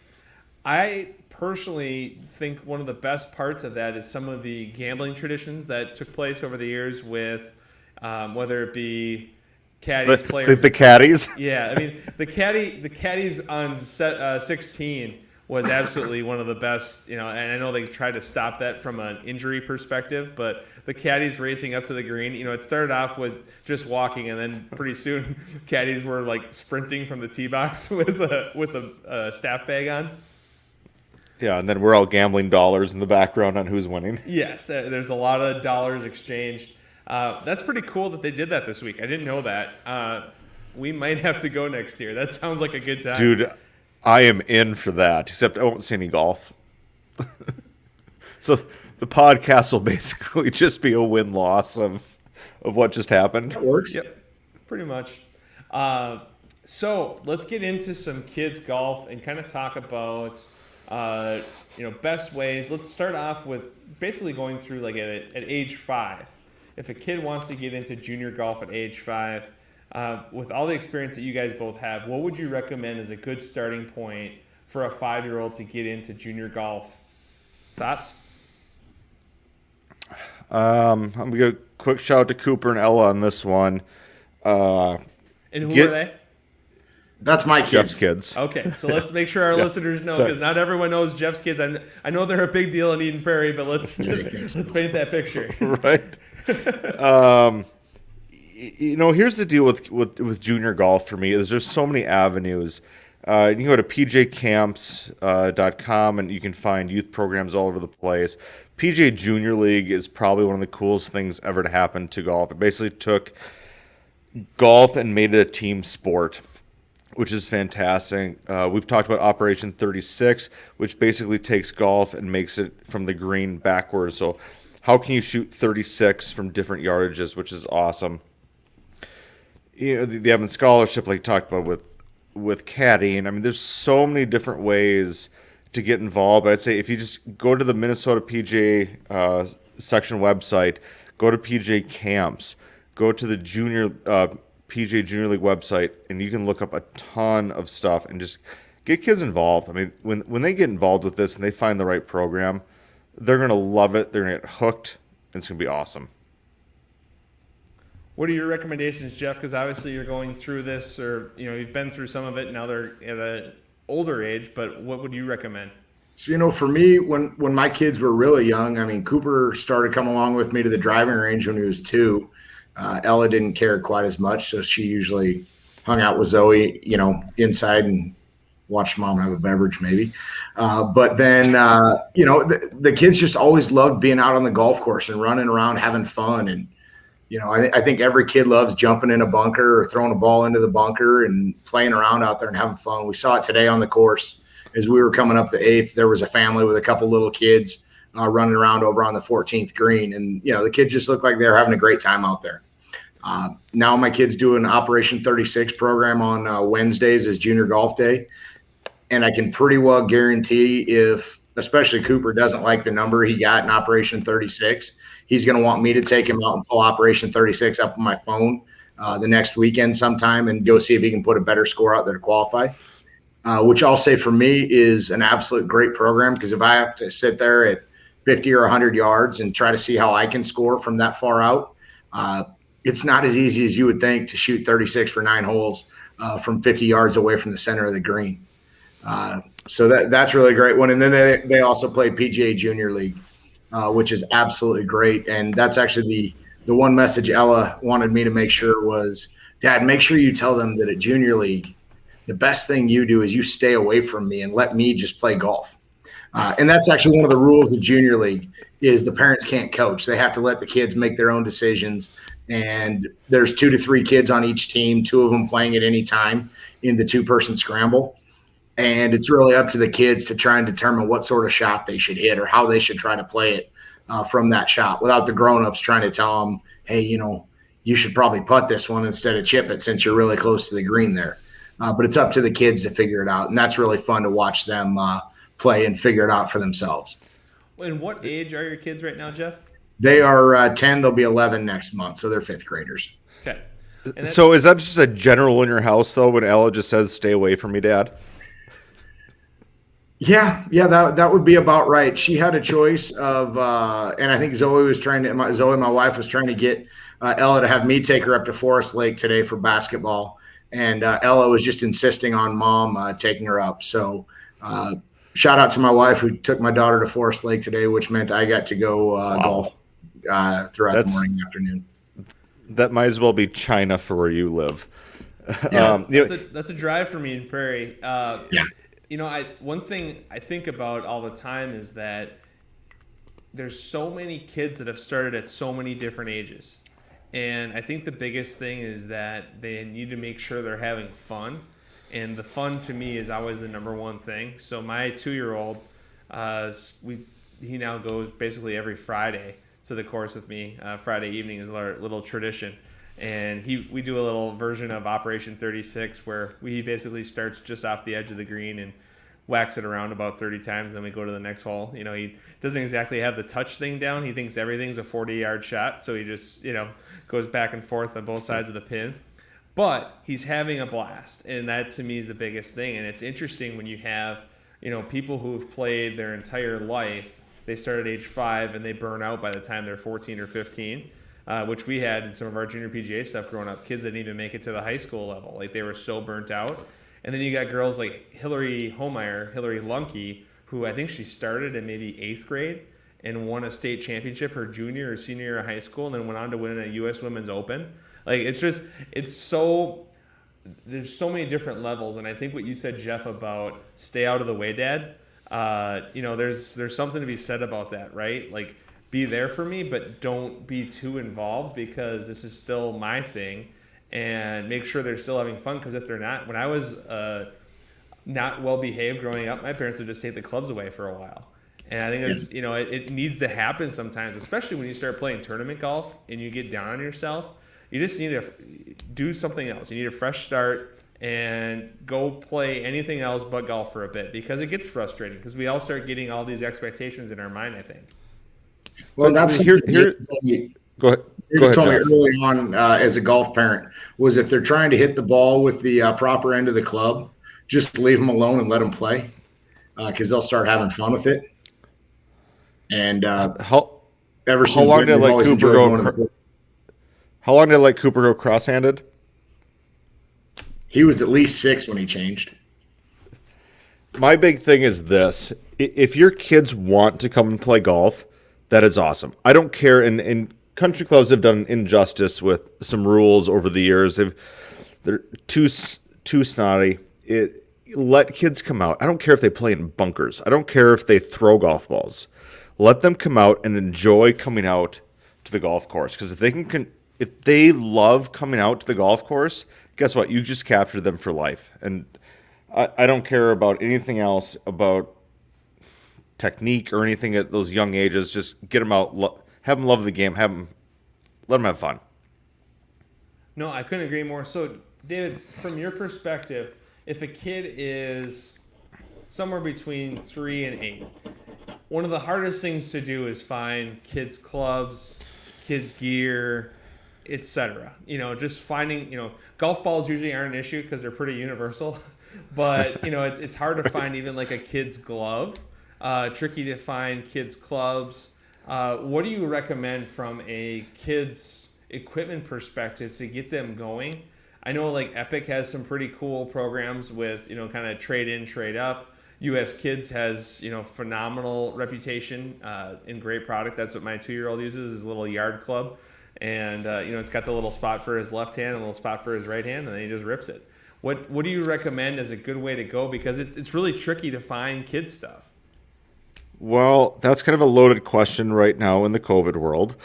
I personally think one of the best parts of that is some of the gambling traditions that took place over the years with whether it be caddies, players. The caddies? Yeah, I mean, the caddies on set 16 was absolutely one of the best, and I know they tried to stop that from an injury perspective, but the caddies racing up to the green, it started off with just walking, and then pretty soon caddies were like sprinting from the tee box with a staff bag on. Yeah, and then we're all gambling dollars in the background on who's winning. Yes, there's a lot of dollars exchanged. That's pretty cool that they did that this week. I didn't know that. We might have to go next year. That sounds like a good time. Dude, I am in for that, except I won't see any golf. So the podcast will basically just be a win-loss of what just happened. That works. Yep, pretty much. So let's get into some kids golf and kind of talk about best ways. Let's start off with basically going through like at age 5. If a kid wants to get into junior golf at age 5, with all the experience that you guys both have, what would you recommend as a good starting point for a 5-year-old to get into junior golf? Thoughts? I'm going to give a quick shout out to Cooper and Ella on this one. And who are they? That's my kids. Jeff's kids. Okay, so let's make sure our listeners know, because not everyone knows Jeff's kids. I know they're a big deal in Eden Prairie, but let's paint that picture. Right. Here's the deal with junior golf for me is there's so many avenues. You can go to pjcamps.com and you can find youth programs all over the place. PGA Junior League is probably one of the coolest things ever to happen to golf. It basically took golf and made it a team sport, which is fantastic. We've talked about Operation 36, which basically takes golf and makes it from the green backwards. So how can you shoot 36 from different yardages, which is awesome. The Evans Scholarship, like talked about with caddying. I mean, there's so many different ways to get involved. But I'd say if you just go to the Minnesota PGA section website, go to PGA Camps, go to the PGA Junior League website, and you can look up a ton of stuff and just get kids involved. I mean, when they get involved with this and they find the right program, they're going to love it. They're going to get hooked, and it's going to be awesome. What are your recommendations, Jeff? Because obviously you're going through this, or you've been through some of it. Now they're at an older age, but what would you recommend? So for me, when my kids were really young, I mean, Cooper started coming along with me to the driving range when he was 2. Ella didn't care quite as much, so she usually hung out with Zoe, inside and watched mom have a beverage maybe. But then, the kids just always loved being out on the golf course and running around having fun. And, I think every kid loves jumping in a bunker or throwing a ball into the bunker and playing around out there and having fun. We saw it today on the course as we were coming up the 8th. There was a family with a couple little kids running around over on the 14th green. And, the kids just looked like they were having a great time out there. Now my kids do an Operation 36 program on Wednesdays as junior golf day. And I can pretty well guarantee if, especially Cooper, doesn't like the number he got in Operation 36, he's going to want me to take him out and pull Operation 36 up on my phone the next weekend sometime and go see if he can put a better score out there to qualify, which I'll say for me is an absolute great program, because if I have to sit there at 50 or 100 yards and try to see how I can score from that far out. It's not as easy as you would think to shoot 36 for 9 holes from 50 yards away from the center of the green. So that's really a great one. And then they also play PGA Junior League, which is absolutely great. And that's actually the one message Ella wanted me to make sure was, Dad, make sure you tell them that at Junior League, the best thing you do is you stay away from me and let me just play golf. And that's actually one of the rules of Junior League is the parents can't coach. They have to let the kids make their own decisions. And there's 2 to 3 kids on each team, 2 of them playing at any time in the 2-person scramble. And it's really up to the kids to try and determine what sort of shot they should hit or how they should try to play it from that shot without the grown-ups trying to tell them, hey, you should probably putt this one instead of chip it since you're really close to the green there. But it's up to the kids to figure it out. And that's really fun to watch them play and figure it out for themselves. And what age are your kids right now, Jeff? They are 10. They'll be 11 next month. So they're 5th graders. Okay. So is that just a general in your house, though, when Ella just says, stay away from me, Dad? Yeah, that would be about right. She had a choice of, and I think Zoe, my wife, was trying to get Ella to have me take her up to Forest Lake today for basketball. And Ella was just insisting on Mom taking her up. So shout out to my wife who took my daughter to Forest Lake today, which meant I got to go golf throughout the morning and afternoon. That might as well be China for where you live. Yeah, that's a drive for me in Prairie. Yeah. One thing I think about all the time is that there's so many kids that have started at so many different ages. And I think the biggest thing is that they need to make sure they're having fun. And the fun to me is always the number one thing. So my 2-year-old, he now goes basically every Friday to the course with me. Friday evening is our little tradition. And we do a little version of Operation 36 where he basically starts just off the edge of the green and whacks it around about 30 times, and then we go to the next hole. He doesn't exactly have the touch thing down. He thinks everything's a 40-yard shot, so he just, goes back and forth on both sides of the pin. But he's having a blast, and that to me is the biggest thing. And it's interesting when you have, people who have played their entire life, they start at age 5 and they burn out by the time they're 14 or 15. Which we had in some of our junior PGA stuff growing up, kids that didn't even make it to the high school level. Like, they were so burnt out. And then you got girls like Hillary Lunke, who I think she started in maybe 8th grade and won a state championship her junior or senior year of high school and then went on to win a U.S. Women's Open. Like, there's so many different levels. And I think what you said, Jeff, about stay out of the way, Dad, there's something to be said about that, right? Like, be there for me, but don't be too involved because this is still my thing, and make sure they're still having fun. Because if they're not, when I was not well behaved growing up, my parents would just take the clubs away for a while. And I think it's, it needs to happen sometimes, especially when you start playing tournament golf and you get down on yourself. You just need to do something else. You need a fresh start and go play anything else but golf for a bit, because it gets frustrating because we all start getting all these expectations in our mind, I think. Well, that's here. Go ahead. You told me early on as a golf parent was if they're trying to hit the ball with the proper end of the club, just leave them alone and let them play because they'll start having fun with it. And how long did I let Cooper go cross-handed? He was at least 6 when he changed. My big thing is this: if your kids want to come and play golf, that is awesome. I don't care. And country clubs have done an injustice with some rules over the years. They're too snotty. Let kids come out. I don't care if they play in bunkers. I don't care if they throw golf balls. Let them come out and enjoy coming out to the golf course. Because if they love coming out to the golf course, guess what? You just captured them for life. And I don't care about anything else about technique or anything at those young ages. Just get them out, have them love the game, let them have fun. No, I couldn't agree more. So, David, from your perspective, if a kid is somewhere between 3 and 8, one of the hardest things to do is find kids clubs, kids gear, etc. Just finding, golf balls usually aren't an issue because they're pretty universal, but it's hard to find even like a kid's glove. tricky to find kids clubs. What do you recommend from a kids equipment perspective to get them going? I know like Epic has some pretty cool programs with, kind of trade in, trade up. US Kids has, phenomenal reputation in great product. That's what my 2-year-old uses, his little yard club. And, it's got the little spot for his left hand and a little spot for his right hand, and then he just rips it. What do you recommend as a good way to go? Because it's really tricky to find kids stuff. Well, that's kind of a loaded question right now in the COVID world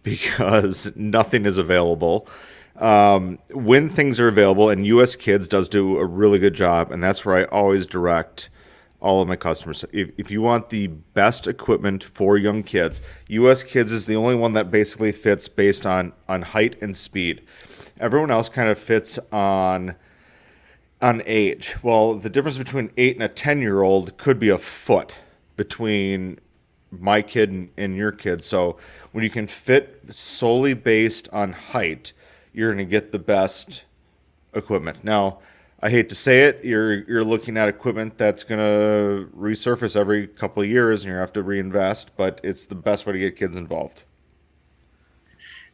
because nothing is available. When things are available, and US Kids does do a really good job, and that's where I always direct all of my customers. If you want the best equipment for young kids, US Kids is the only one that basically fits based on height and speed. Everyone else kind of fits on age. Well, the difference between 8 and a 10-year-old could be a foot between my kid and your kid. So when you can fit solely based on height, you're going to get the best equipment. Now, I hate to say it, you're looking at equipment that's going to resurface every couple of years, and you're going to have to reinvest, but it's the best way to get kids involved.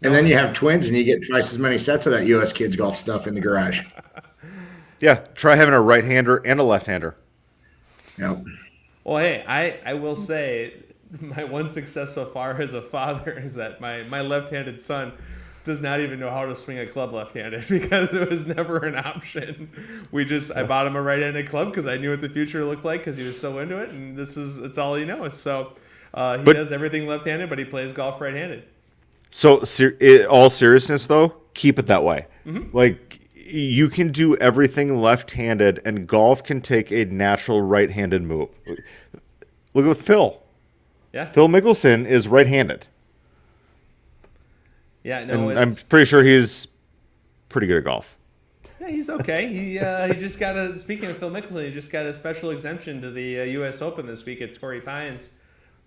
And then you have twins, and you get twice as many sets of that US Kids golf stuff in the garage. Yeah, try having a right-hander and a left-hander. Yep. Well, hey, I will say my one success so far as a father is that my left-handed son does not even know how to swing a club left-handed because it was never an option. I bought him a right-handed club because I knew what the future looked like because he was so into it, and it's all he knows. So he does everything left-handed, but he plays golf right-handed. So, all seriousness though, keep it that way. Mm-hmm. Like, you can do everything left-handed, and golf can take a natural right-handed move. Look at Phil. Yeah. Phil Mickelson is right-handed. Yeah, no, and I'm pretty sure he's pretty good at golf. Yeah, he's okay. He just got speaking of Phil Mickelson, he just got a special exemption to the U.S. Open this week at Torrey Pines,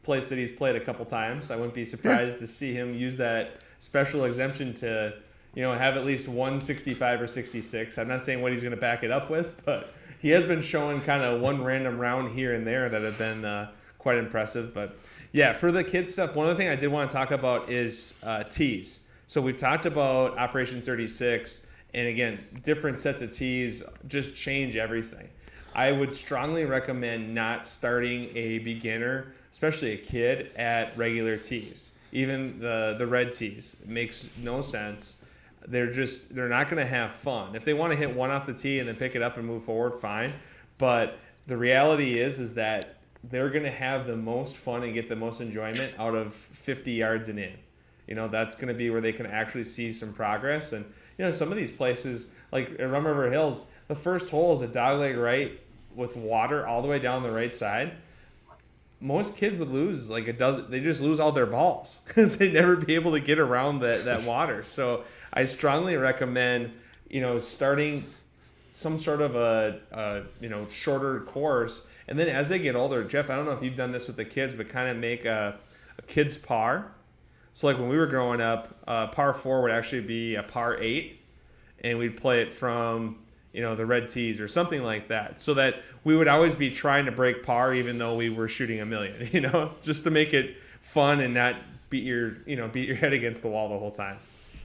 place that he's played a couple times. I wouldn't be surprised to see him use that special exemption to, have at least 165 or 66. I'm not saying what he's going to back it up with, but he has been showing kind of one random round here and there that have been quite impressive. But yeah, for the kids stuff, one other thing I did want to talk about is tees. So we've talked about Operation 36, and again, different sets of tees just change everything. I would strongly recommend not starting a beginner, especially a kid, at regular tees. Even the red tees. It makes no sense. They're not going to have fun. If they want to hit one off the tee and then pick it up and move forward, fine. But the reality is that they're going to have the most fun and get the most enjoyment out of 50 yards and in. That's going to be where they can actually see some progress. And, some of these places, like Rum River Hills, the first hole is a dogleg right with water all the way down the right side. Most kids would lose they just lose all their balls because they'd never be able to get around that water. So I strongly recommend, starting some sort of a shorter course. And then as they get older, Jeff, I don't know if you've done this with the kids, but kind of make a kid's par. So like when we were growing up, par 4 would actually be a par 8, and we'd play it from, the red tees or something like that, so that we would always be trying to break par even though we were shooting a million, just to make it fun and not beat your head against the wall the whole time.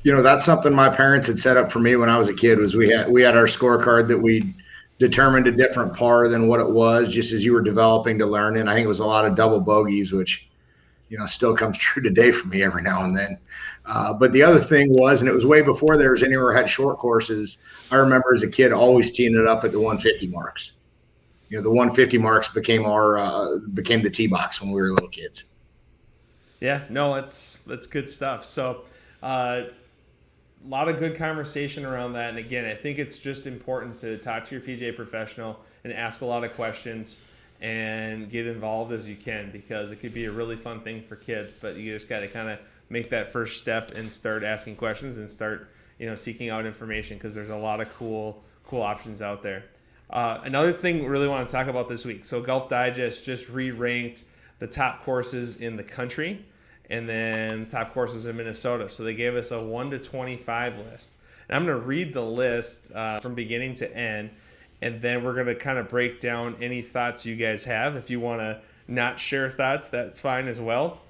That's something my parents had set up for me when I was a kid. Was we had our scorecard that we determined a different par than what it was, just as you were developing to learn. And I think it was a lot of double bogeys, which still comes true today for me every now and then. But the other thing was, and it was way before there was anywhere had short courses, I remember as a kid always teeing it up at the 150 marks. The 150 marks became the tee box when we were little kids. Yeah, no, that's good stuff. So a lot of good conversation around that. And again, I think it's just important to talk to your PGA professional and ask a lot of questions and get involved as you can, because it could be a really fun thing for kids, but you just got to kind of make that first step and start asking questions and start, seeking out information, because there's a lot of cool options out there. Another thing we really want to talk about this week. So Golf Digest just re-ranked the top courses in the country and then top courses in Minnesota. So they gave us a 1 to 25 list. And I'm going to read the list from beginning to end. And then we're going to kind of break down any thoughts you guys have. If you want to not share thoughts, that's fine as well.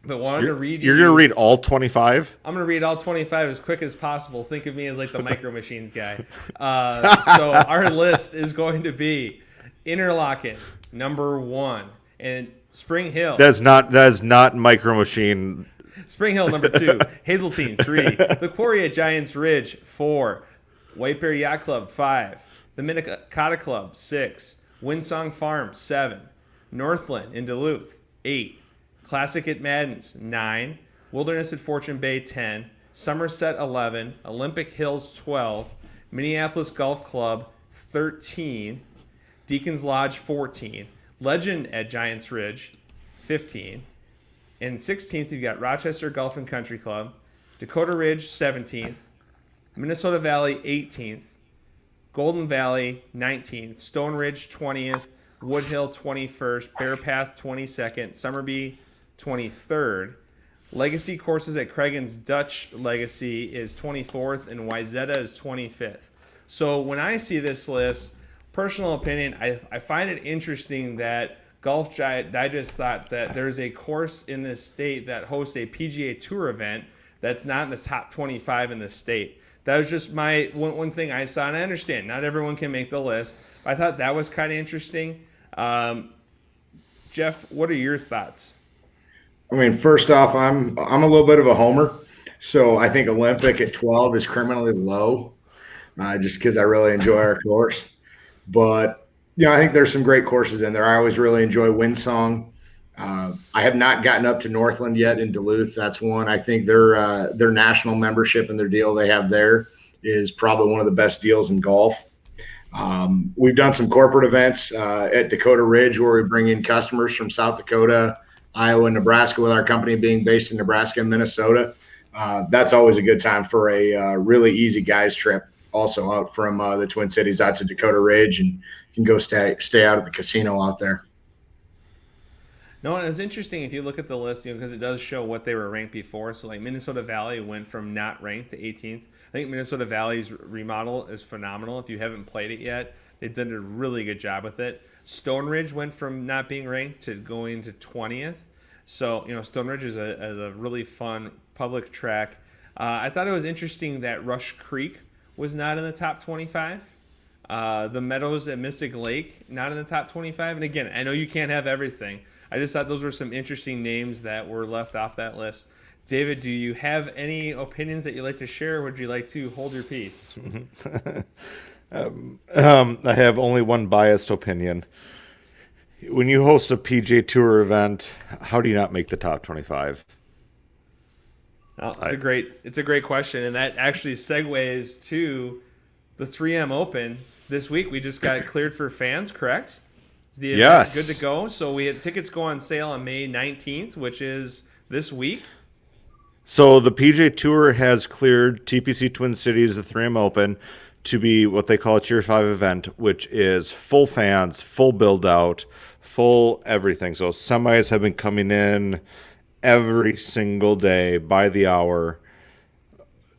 But wanted to read You're going to read all 25? I'm going to read all 25 as quick as possible. Think of me as like the Micro Machines guy. So our list is going to be Interlochen, number 1. And Spring Hill. That is not Micro Machine. Spring Hill, number 2. Hazeltine, 3. The Quarry at Giants Ridge, 4. White Bear Yacht Club, 5. The Minnetonka Club, 6. Windsong Farm, 7. Northland in Duluth, 8. Classic at Madden's, 9. Wilderness at Fortune Bay, 10. Somerset, 11. Olympic Hills, 12. Minneapolis Golf Club, 13. Deacon's Lodge, 14. Legend at Giants Ridge, 15. And 16th, you've got Rochester Golf and Country Club. Dakota Ridge, 17th. Minnesota Valley, 18th. Golden Valley, 19th. Stone Ridge, 20th. Woodhill, 21st. Bear Path, 22nd. Summerby, 23rd. Legacy courses at Craigan's Dutch Legacy is 24th, and Wyzetta is 25th. So when I see this list, personal opinion, I find it interesting that Golf Digest thought that there's a course in this state that hosts a PGA Tour event that's not in the top 25 in the state. That was just my one thing I saw, and I understand not everyone can make the list. I thought that was kind of interesting. Jeff, what are your thoughts? I mean, first off, I'm a little bit of a homer, so I think Olympic at 12 is criminally low, just because I really enjoy our course. But I think there's some great courses in there. I always really enjoy Windsong. I have not gotten up to Northland yet in Duluth. That's one. I think their national membership and their deal they have there is probably one of the best deals in golf. We've done some corporate events at Dakota Ridge where we bring in customers from South Dakota, Iowa, and Nebraska, with our company being based in Nebraska and Minnesota. That's always a good time for a really easy guys trip. Also out from the Twin Cities out to Dakota Ridge, and you can go stay out at the casino out there. No, and it's interesting if you look at the list, because it does show what they were ranked before. So like Minnesota Valley went from not ranked to 18th. I think Minnesota Valley's remodel is phenomenal. If you haven't played it yet, they've done a really good job with it. Stone Ridge went from not being ranked to going to 20th. So, Stone Ridge is a really fun public track. I thought it was interesting that Rush Creek was not in the top 25. The Meadows at Mystic Lake, not in the top 25. And again, I know you can't have everything. I just thought those were some interesting names that were left off that list. David, do you have any opinions that you'd like to share, or would you like to hold your peace? I have only one biased opinion. When you host a PGA Tour event, how do you not make the top 25? Well, it's a great question, and that actually segues to the 3M Open this week. We just got it cleared for fans, correct? Is the event Yes. good to go? So we had tickets go on sale on May 19th, which is this week. So the PGA Tour has cleared TPC Twin Cities, the 3M Open, to be what they call a Tier 5 event, which is full fans, full build-out, full everything. So semis have been coming in every single day by the hour.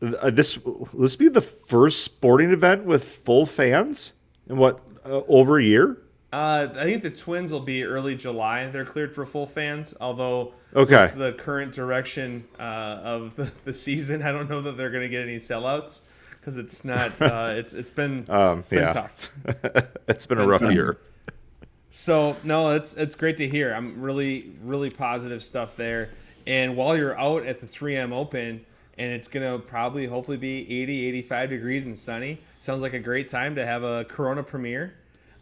This be the first sporting event with full fans in over a year? I think the Twins will be early July. They're cleared for full fans, although Okay. with the current direction of the season, I don't know that they're going to get any sellouts because it's not. It's been tough. It's been a rough year. So no, it's great to hear. I'm really, really positive stuff there. And while you're out at the 3M Open, and it's going to probably hopefully be 80, 85 degrees and sunny, sounds like a great time to have a Corona Premier.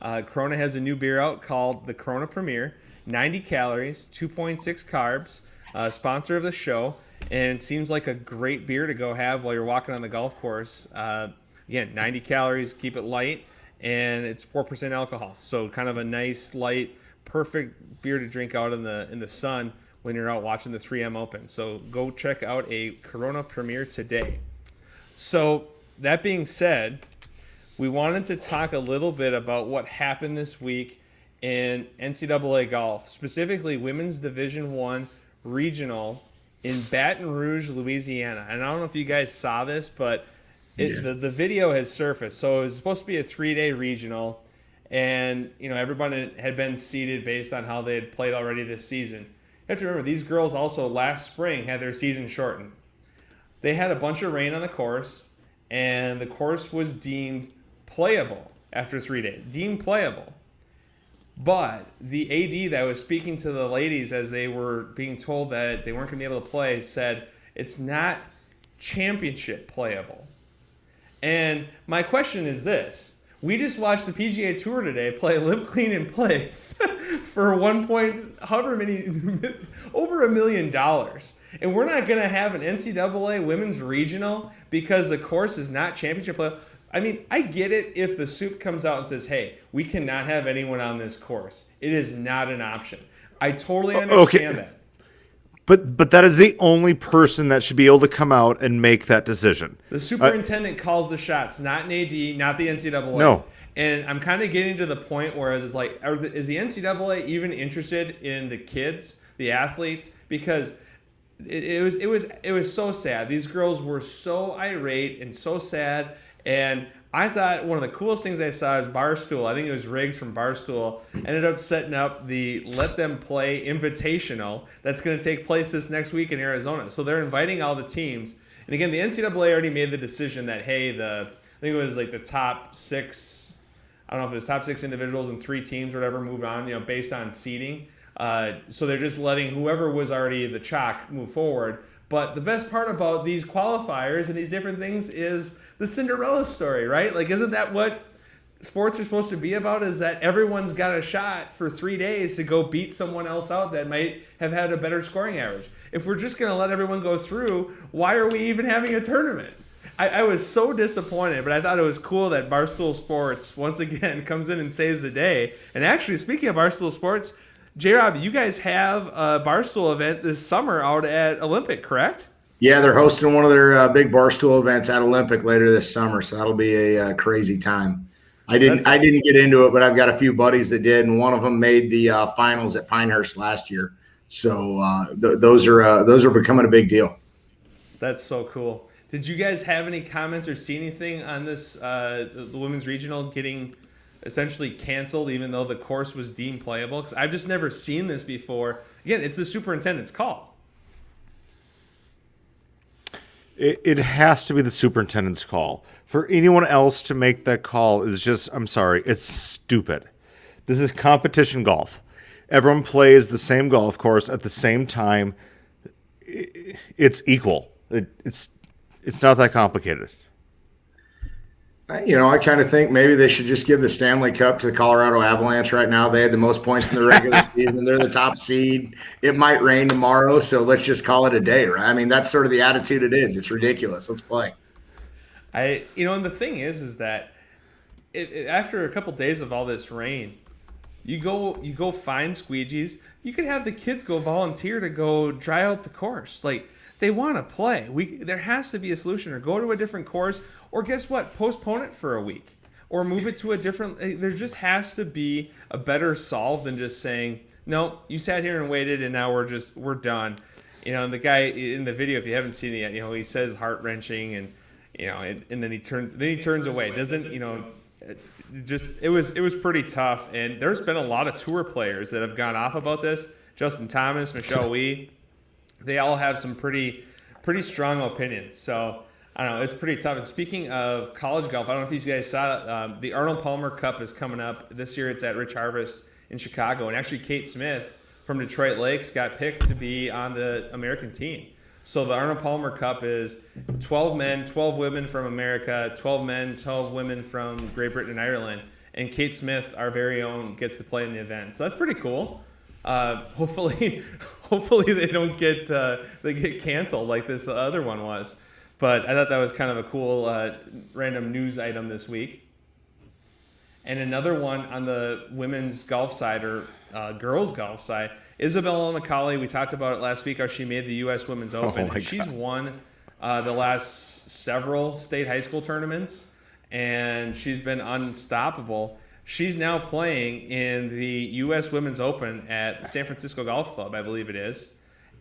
Corona has a new beer out called the Corona Premier, 90 calories, 2.6 carbs, sponsor of the show, and it seems like a great beer to go have while you're walking on the golf course. Again, 90 calories, keep it light, and it's 4% alcohol. So kind of a nice, light, perfect beer to drink out in the sun when you're out watching the 3M Open. So go check out a Corona Premier today. So that being said, we wanted to talk a little bit about what happened this week in NCAA golf, specifically Women's Division I Regional in Baton Rouge, Louisiana. And I don't know if you guys saw this, but the video has surfaced. So it was supposed to be a 3-day regional, and everybody had been seeded based on how they had played already this season. You have to remember, these girls also last spring had their season shortened. They had a bunch of rain on the course, and the course was deemed playable after 3 days. Deemed playable. But the AD that was speaking to the ladies as they were being told that they weren't going to be able to play said it's not championship playable. And my question is this. We just watched the PGA Tour today play Live Clean in Place for over $1 million. And we're not going to have an NCAA women's regional because the course is not championship play. I mean, I get it if the soup comes out and says, hey, we cannot have anyone on this course. It is not an option. I totally understand that. But that is the only person that should be able to come out and make that decision. The superintendent calls the shots, not an AD, not the NCAA. No. And I'm kind of getting to the point where it's like, is the NCAA even interested in the kids, the athletes? Because it was so sad. These girls were so irate and so sad. And I thought one of the coolest things I saw is Barstool. I think it was Riggs from Barstool ended up setting up the Let Them Play Invitational that's going to take place this next week in Arizona. So they're inviting all the teams. And again, the NCAA already made the decision that, hey, I think it was like the top 6, I don't know if it was top 6 individuals and 3 teams or whatever move on, based on seeding. So they're just letting whoever was already the chalk move forward. But the best part about these qualifiers and these different things is the Cinderella story, right? Like, isn't that what sports are supposed to be about? Is that everyone's got a shot for 3 days to go beat someone else out that might have had a better scoring average. If we're just going to let everyone go through, why are we even having a tournament? I was so disappointed, but I thought it was cool that Barstool Sports once again comes in and saves the day. And actually, speaking of Barstool Sports, J-Rob, you guys have a Barstool event this summer out at Olympic, correct? Yeah, they're hosting one of their big Barstool events at Olympic later this summer, so that'll be a crazy time. I didn't get into it, but I've got a few buddies that did, and one of them made the finals at Pinehurst last year. So those are becoming a big deal. That's so cool. Did you guys have any comments or see anything on this the women's regional getting essentially canceled, even though the course was deemed playable? Because I've just never seen this before. Again, it's the superintendent's call. It has to be the superintendent's call. For anyone else to make that call is just, I'm sorry, it's stupid. This is competition golf. Everyone plays the same golf course at the same time. It's equal. It's not that complicated. I kind of think maybe they should just give the Stanley Cup to the Colorado Avalanche right now. They had the most points in the regular season. They're the top seed. It might rain tomorrow, so let's just call it a day, right? I mean, that's sort of the attitude it is. It's ridiculous. Let's play. And the thing is that after a couple days of all this rain, you go find squeegees. You could have the kids go volunteer to go dry out the course. Like, they want to play. There has to be a solution, or go to a different course. Or guess what? Postpone it for a week or move it to a different. There just has to be a better solve than just saying, no, you sat here and waited and now we're done. The guy in the video, if you haven't seen it yet, he says heart wrenching and then he turns away. Doesn't, it was pretty tough. And there's been a lot of tour players that have gone off about this. Justin Thomas, Michelle Wie, they all have some pretty strong opinions. So, I don't know. It's pretty tough. And speaking of college golf, I don't know if you guys saw it. The Arnold Palmer Cup is coming up this year. It's at Rich Harvest in Chicago. And actually, Kate Smith from Detroit Lakes got picked to be on the American team. So the Arnold Palmer Cup is 12 men, 12 women from America, 12 men, 12 women from Great Britain and Ireland. And Kate Smith, our very own, gets to play in the event. So that's pretty cool. Hopefully they don't get canceled like this other one was. But I thought that was kind of a cool random news item this week. And another one on the women's golf side, or girls' golf side, Isabella McCauley. We talked about it last week, how she made the U.S. Women's Open. And she's won the last several state high school tournaments, and she's been unstoppable. She's now playing in the U.S. Women's Open at San Francisco Golf Club, I believe it is.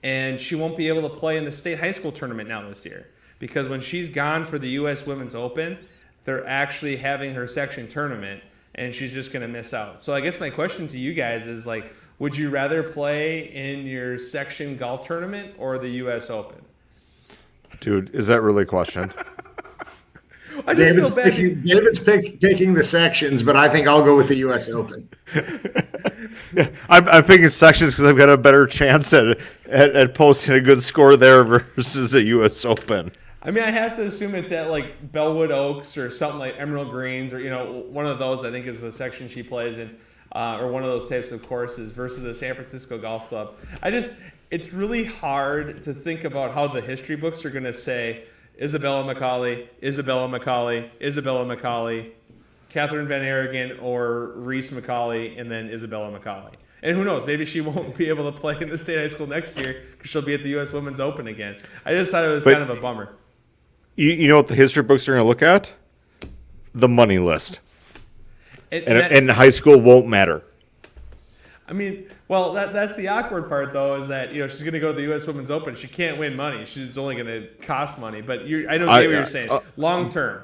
And she won't be able to play in the state high school tournament now this year. Because when she's gone for the U.S. Women's Open, they're actually having her section tournament, and she's just going to miss out. So I guess my question to you guys is, like, would you rather play in your section golf tournament or the U.S. Open? Dude, is that really a question? I just feel bad. David's picking the sections, but I think I'll go with the U.S. Open. I'm picking sections because I've got a better chance at posting a good score there versus a U.S. Open. I mean, I have to assume it's at like Bellwood Oaks or something like Emerald Greens, or one of those. I think is the section she plays in, or one of those types of courses versus the San Francisco Golf Club. It's really hard to think about how the history books are going to say Isabella McCauley, Catherine Van Aragon, or Reese McCauley, and then Isabella McCauley. And who knows? Maybe she won't be able to play in the state high school next year because she'll be at the U.S. Women's Open again. I just thought it was kind of a bummer. You know what the history books are going to look at? The money list. And high school won't matter. I mean, well, that's the awkward part, though, is that she's going to go to the U.S. Women's Open. She can't win money. She's only going to cost money. But I know what you're saying. Long term.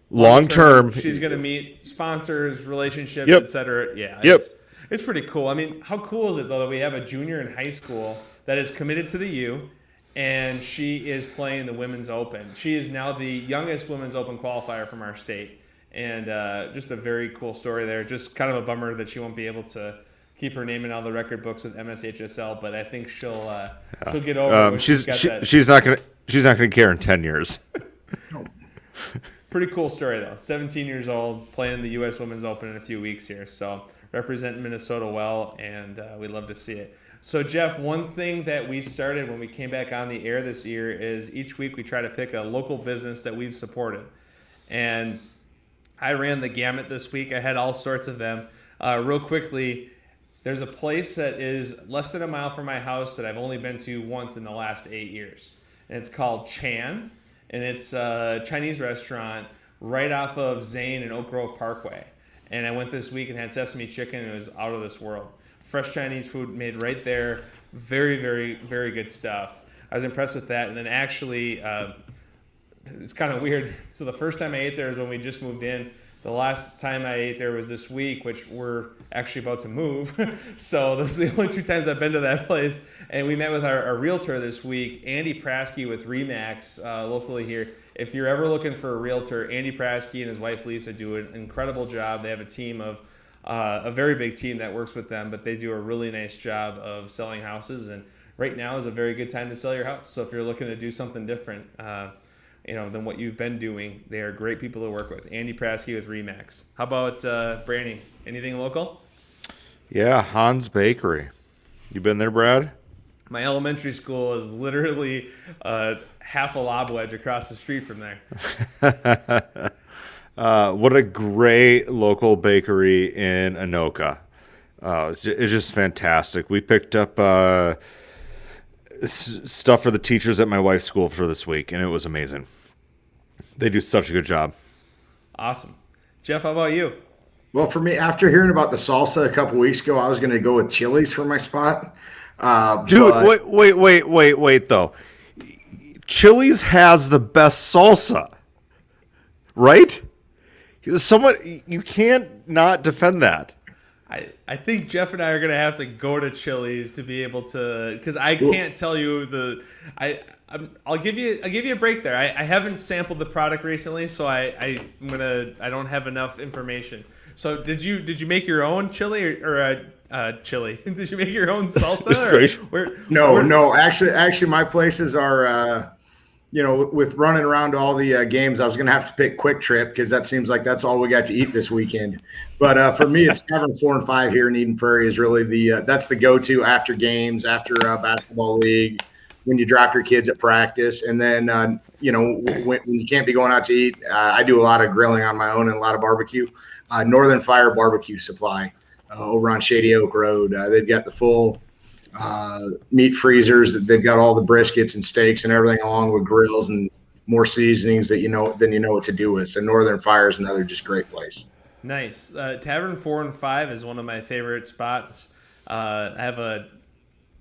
Long term, she's going to meet sponsors, relationships, Yep. etc. Yeah, Yep. It's pretty cool. I mean, how cool is it, though, that we have a junior in high school that is committed to the U, and she is playing the Women's Open. She is now the youngest Women's Open qualifier from our state. And just a very cool story there. Just kind of a bummer that she won't be able to keep her name in all the record books with MSHSL, but I think she'll get over it. She's not gonna care in 10 years. Pretty cool story, though. 17 years old, playing the U.S. Women's Open in a few weeks here. So representing Minnesota well, and we'd love to see it. So, Jeff, one thing that we started when we came back on the air this year is each week we try to pick a local business that we've supported. And I ran the gamut this week. I had all sorts of them. Real quickly, there's a place that is less than a mile from my house that I've only been to once in the last 8 years. And it's called Chan. And it's a Chinese restaurant right off of Zane and Oak Grove Parkway. And I went this week and had sesame chicken, and it was out of this world. Fresh Chinese food made right there. Very, very, very good stuff. I was impressed with that. And then actually, it's kind of weird. So the first time I ate there is when we just moved in. The last time I ate there was this week, which we're actually about to move. So those are the only 2 times I've been to that place. And we met with our realtor this week, Andy Praske with Remax, locally here. If you're ever looking for a realtor, Andy Praske and his wife Lisa do an incredible job. They have a team of a very big team that works with them, but they do a really nice job of selling houses. And right now is a very good time to sell your house. So if you're looking to do something different, than what you've been doing, they are great people to work with. Andy Praske with Remax. How about Brandy? Anything local? Yeah, Hans Bakery. You been there, Brad? My elementary school is literally half a lob wedge across the street from there. What a great local bakery in Anoka. It's just fantastic. We picked up stuff for the teachers at my wife's school for this week, and it was amazing. They do such a good job. Awesome. Jeff, how about you? Well, for me, after hearing about the salsa a couple weeks ago, I was going to go with Chili's for my spot. Dude, wait, though. Chili's has the best salsa, right? You can't not defend that. I think Jeff and I are going to have to go to Chili's to be able to, because I can't tell you I'll give you a break there. I haven't sampled the product recently, so I don't have enough information. So did you make your own chili or chili? Did you make your own salsa? No. Actually, my places are. With running around to all the games, I was going to have to pick Quick Trip because that seems like that's all we got to eat this weekend. But for me, it's Tavern 4 and 5 here in Eden Prairie is really that's the go-to after games, after basketball league, when you drop your kids at practice. And then, when you can't be going out to eat, I do a lot of grilling on my own and a lot of barbecue. Northern Fire Barbecue Supply over on Shady Oak Road. They've got the full meat freezers. They've got all the briskets and steaks and everything along with grills and more seasonings than you know what to do with. So Northern Fire is another just great place. Nice. Tavern 4 and 5 is one of my favorite spots. I have a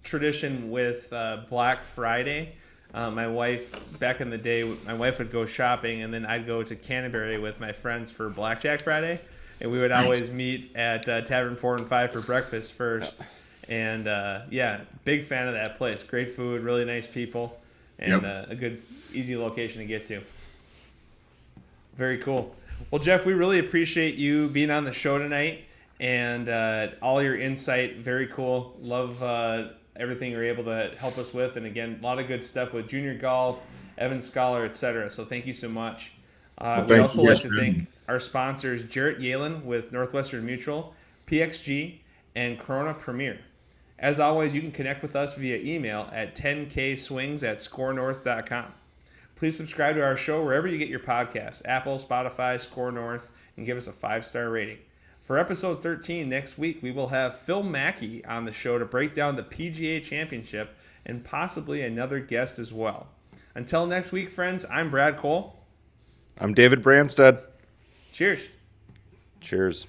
tradition with Black Friday. My wife, back in the day, my wife would go shopping and then I'd go to Canterbury with my friends for Blackjack Friday. and we would always meet at Tavern 4 and 5 for breakfast first. And yeah, big fan of that place. Great food, really nice people, and a good, easy location to get to. Very cool. Well, Jeff, we really appreciate you being on the show tonight and all your insight. Very cool. Love everything you're able to help us with. And again, a lot of good stuff with junior golf, Evan Scholar, etc. So thank you so much. We also like to thank our sponsors, Jarrett Yalen with Northwestern Mutual, PXG, and Corona Premier. As always, you can connect with us via email at 10kswings@scorenorth.com. Please subscribe to our show wherever you get your podcasts, Apple, Spotify, Score North, and give us a 5-star rating. For episode 13 next week, we will have Phil Mackey on the show to break down the PGA Championship and possibly another guest as well. Until next week, friends, I'm Brad Cole. I'm David Branstad. Cheers. Cheers.